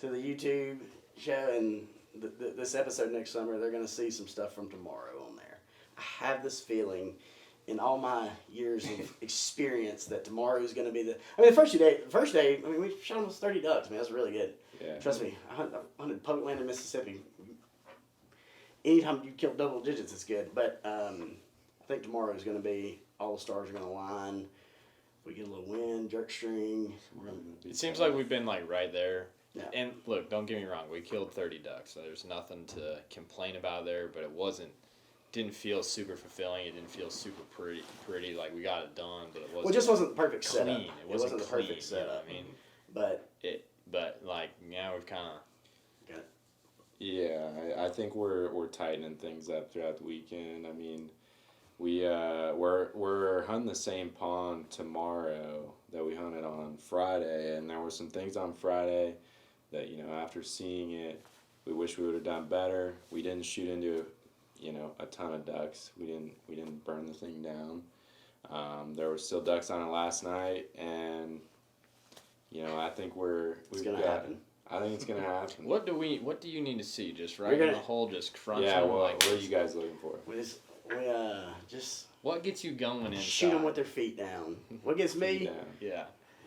E: to the YouTube show and this episode next summer, they're going to see some stuff from tomorrow on there. I have this feeling, in all my years of experience, that tomorrow is going to be the first day. We shot almost 30 ducks. That's really good.
C: Yeah.
E: Trust me, I hunted public land in Mississippi. Anytime you kill double digits, it's good. But I think tomorrow is going to be, all the stars are going to align. We get a little wind, jerk string.
B: It seems like we've been right there.
E: Yeah.
B: And look, don't get me wrong, we killed 30 ducks, so there's nothing to complain about there, but didn't feel super fulfilling. It didn't feel super pretty. Like, we got it done, but it wasn't.
E: Well, it just wasn't the perfect
B: clean.
E: setup.
B: It wasn't
E: the
B: clean,
E: perfect setup.
B: But now we've kind of.
C: Yeah, I think we're tightening things up throughout the weekend. We're hunting the same pond tomorrow that we hunted on Friday, and there were some things on Friday that, after seeing it, we wish we would have done better. We didn't shoot into a ton of ducks. We didn't burn the thing down. There were still ducks on it last night, and I think
E: it's gonna happen.
C: I think it's gonna happen.
B: What do you need to see? Just right in the hole, just crunch them.
C: What are you guys looking for?
E: We just
B: what gets you going inside?
E: shoot them with their feet down. What gets me?
B: Yeah.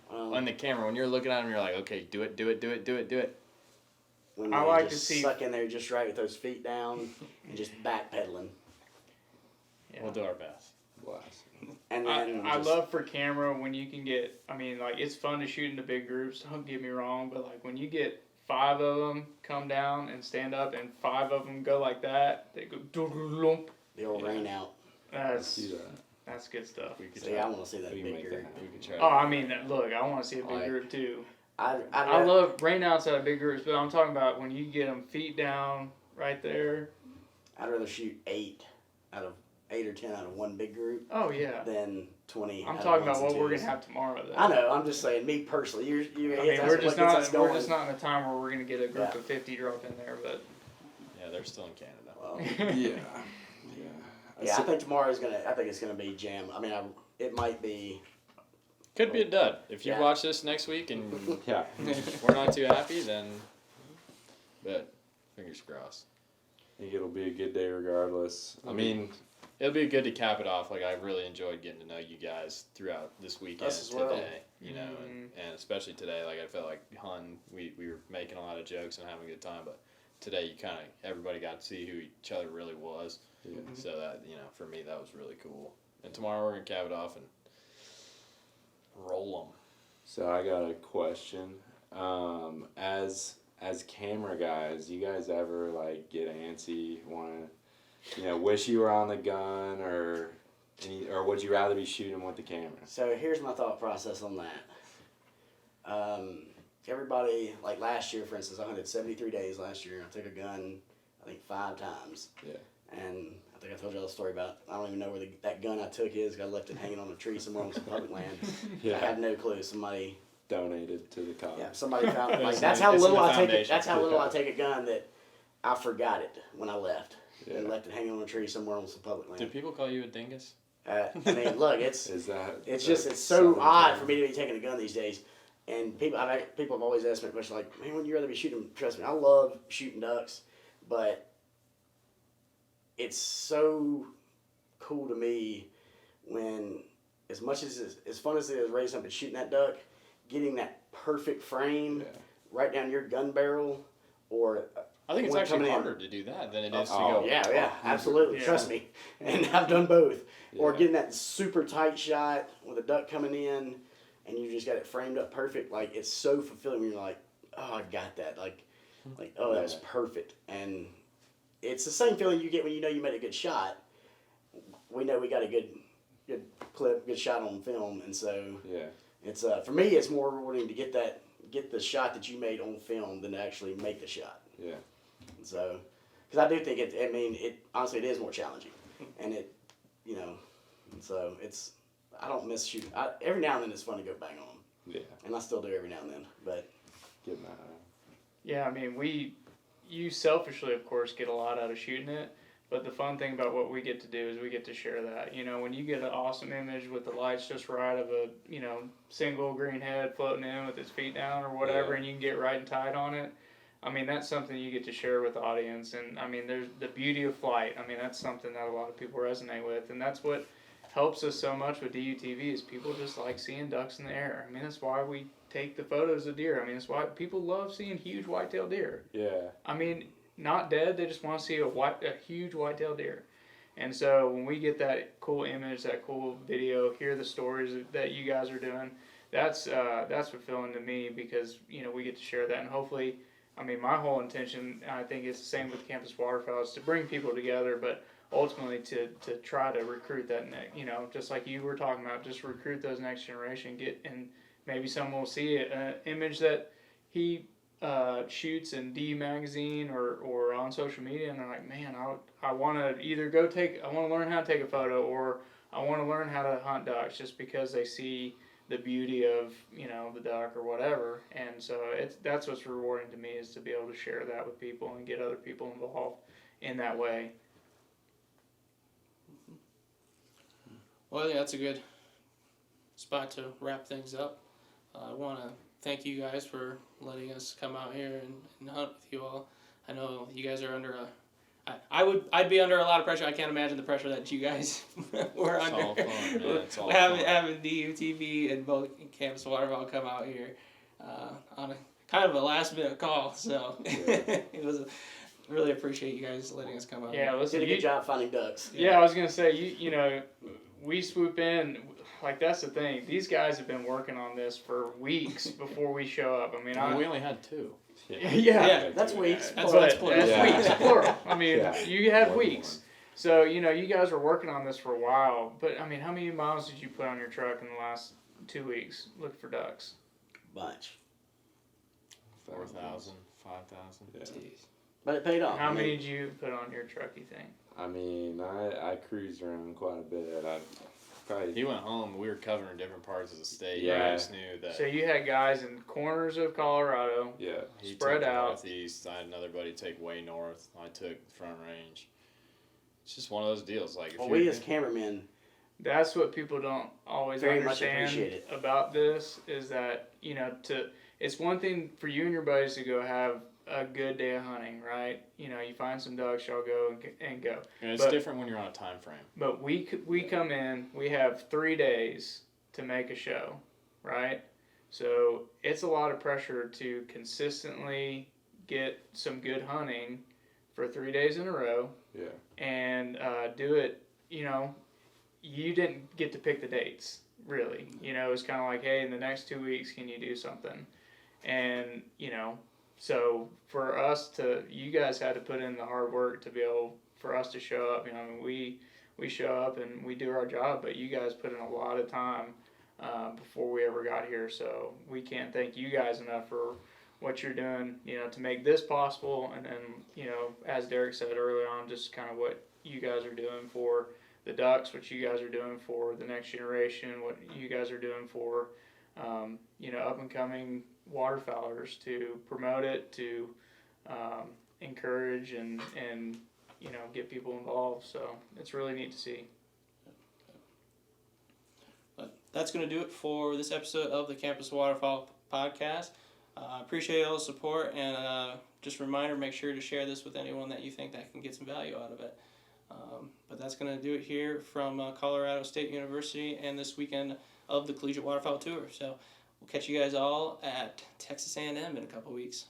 B: On the camera, when you're looking at them, you're like, okay, do it.
E: When
D: I
E: they
D: like
E: just
D: to see-
E: suck in there just right with those feet down and just backpedaling.
D: Yeah.
B: We'll do our best.
C: Blast.
E: And then
D: I love for camera when you can get, it's fun to shoot into big groups, don't get me wrong, but when you get 5 of them come down and stand up and 5 of them go like that, they go doo-doo-lump.
E: the old rain out.
D: That's
C: Do that.
D: That's good stuff.
B: We could
E: See, I want to see that
C: We can
E: big
C: make
E: group.
C: that happen.
B: We could try.
D: Oh, look, I want to see a big
B: Like-
D: group too. I love rainouts out of big groups, but I'm talking about when you get them feet down right there.
E: I'd rather shoot 8 or 10 out of one big group.
D: Oh yeah.
E: Than 20.
D: I'm talking about what we're gonna have tomorrow. Though.
E: I know. I'm just saying, me personally. I mean,
D: we're just not in a time where we're gonna get a group of 50 drop in there, but
B: yeah, they're still in Canada.
E: Well,
C: Yeah.
E: I think tomorrow's gonna. I think it's gonna be jam. I mean, it might be.
B: Could be a dud. If you watch this next week and
C: Yeah.
B: we're not too happy, then. But fingers crossed.
C: I think it'll be a good day regardless. I mean,
B: it'll be good to cap it off. Like, I really enjoyed getting to know you guys throughout this weekend
E: Us as well.
B: today. You know, and especially today. Like, I felt like we were making a lot of jokes and having a good time, but today everybody got to see who each other really was.
C: yeah.
B: So that, for me, that was really cool. And tomorrow we're gonna cap it off and roll them.
C: So I got a question. As camera guys, you guys ever like get antsy, want to, wish you were on the gun, or would you rather be shooting with the camera?
E: So here's my thought process on that. Everybody, like last year, for instance, I hunted 73 days last year. I took a gun, I think 5 times.
C: Yeah.
E: And I think I told you all the story about, I don't even know where that gun I took is. I left it hanging on a tree somewhere on some public land.
C: Yeah.
E: I have no clue. Somebody
C: donated to the cause.
E: Yeah, somebody found it. Like, that's how little I take it. That's how little I take a gun that I forgot it when I left and left it hanging on a tree somewhere on some public land.
B: Do people call you a dingus?
E: I mean, look, it's so odd for me to be taking a gun these days. And people have always asked me a question like, man, would you rather be shooting? Trust me, I love shooting ducks, but it's so cool to me when, as much as fun as it is raising up and shooting that duck, getting that perfect frame right down your gun barrel, or
B: I think it's actually harder to do that than it is to go.
E: Yeah, absolutely. Yeah. Trust me, and I've done both. Yeah. Or getting that super tight shot with a duck coming in, and you just got it framed up perfect. Like, it's so fulfilling when you're like, oh, I got that. Like oh, that was perfect. And it's the same feeling you get when you know you made a good shot. We know we got a good clip, good shot on film, and so it's for me, it's more rewarding to get the shot that you made on film than to actually make the shot.
C: Yeah.
E: So, because I do think it honestly, it is more challenging, and so I don't miss shooting. Every now and then it's fun to go bang on them. Yeah. And I still do every now and then, but.
C: Get mad.
D: Yeah, I mean, you selfishly, of course, get a lot out of shooting it, but the fun thing about what we get to do is we get to share that. When you get an awesome image with the lights just right of a, single green head floating in with its feet down or whatever, and you can get right and tight on it, I mean, that's something you get to share with the audience. And, I mean, there's the beauty of flight. I mean, that's something that a lot of people resonate with, and that's what helps us so much with DUTV is people just like seeing ducks in the air. I mean, that's why we take the photos of deer. I mean, it's why people love seeing huge white-tailed deer. Yeah. I mean, not dead. They just want to see a huge white-tailed deer. And so when we get that cool image, that cool video, hear the stories that you guys are doing, that's fulfilling to me because, we get to share that. And hopefully, I mean, my whole intention, I think it's the same with Campus Waterfowl, is to bring people together, but ultimately to try to recruit that just like you were talking about, just recruit those next generation, and maybe someone will see an image that he shoots in D magazine or on social media, and they're like, man, I want to either I want to learn how to take a photo, or I want to learn how to hunt ducks, just because they see the beauty of the duck or whatever. And so that's what's rewarding to me, is to be able to share that with people and get other people involved in that way.
A: Well, yeah, that's a good spot to wrap things up. I want to thank you guys for letting us come out here and hunt with you all. I know you guys are under I'd be under a lot of pressure. I can't imagine the pressure that you guys were under.
B: All fun, man. It's all
A: having DUTV and both Campus Waterfowl come out here on a kind of a last minute call. So it was really appreciate you guys letting us come out.
D: Yeah,
E: did a good job finding ducks.
D: Yeah, I was gonna say we swoop in. Like, that's the thing. These guys have been working on this for weeks before we show up. I mean,
B: we only had 2.
E: Yeah, that's weeks.
A: That's
D: weeks, plural. I mean, you had weeks. So, you guys were working on this for a while. But, I mean, how many miles did you put on your truck in the last 2 weeks looking for ducks?
E: Bunch.
B: 4,000, 5,000.
C: Yeah.
A: Jeez.
E: But it paid off.
D: How many did you put on your truck, you think?
C: I mean, I cruised around quite a bit. I probably.
B: He went home. We were covering different parts of the state.
C: Yeah.
B: I just knew that.
D: So you had guys in corners of Colorado.
C: Yeah.
B: He
D: spread
B: took
D: out.
B: northeast. I had another buddy take way north. I took Front Range. It's just one of those deals. Like if
E: Well,
B: you're,
E: we as cameramen,
D: That's what people don't always
E: Very much
D: understand
E: appreciate it.
D: about this is that, it's one thing for you and your buddies to go have a good day of hunting, right? You find some ducks, y'all go and go.
B: and it's
D: but-
B: different when you're on a time frame.
D: But we come in, we have 3 days to make a show, right? So it's a lot of pressure to consistently get some good hunting for 3 days in a row
C: Yeah.
D: and do it, you didn't get to pick the dates, really. It was kind of like, hey, in the next 2 weeks, can you do something? And, so for us you guys had to put in the hard work to be able, for us to show up. We show up and we do our job, but you guys put in a lot of time before we ever got here. So we can't thank you guys enough for what you're doing, to make this possible. And then, as Derek said earlier on, just kind of what you guys are doing for the ducks, what you guys are doing for the next generation, what you guys are doing for, up and coming waterfowlers, to promote it, to encourage and get people involved. So it's really neat to see.
A: But that's going to do it for this episode of the Campus Waterfowl podcast. Appreciate all the support, and just a reminder, make sure to share this with anyone that you think that can get some value out of it. But that's going to do it here from Colorado State University and this weekend of the Collegiate Waterfowl Tour. So we'll catch you guys all at Texas A&M in a couple weeks.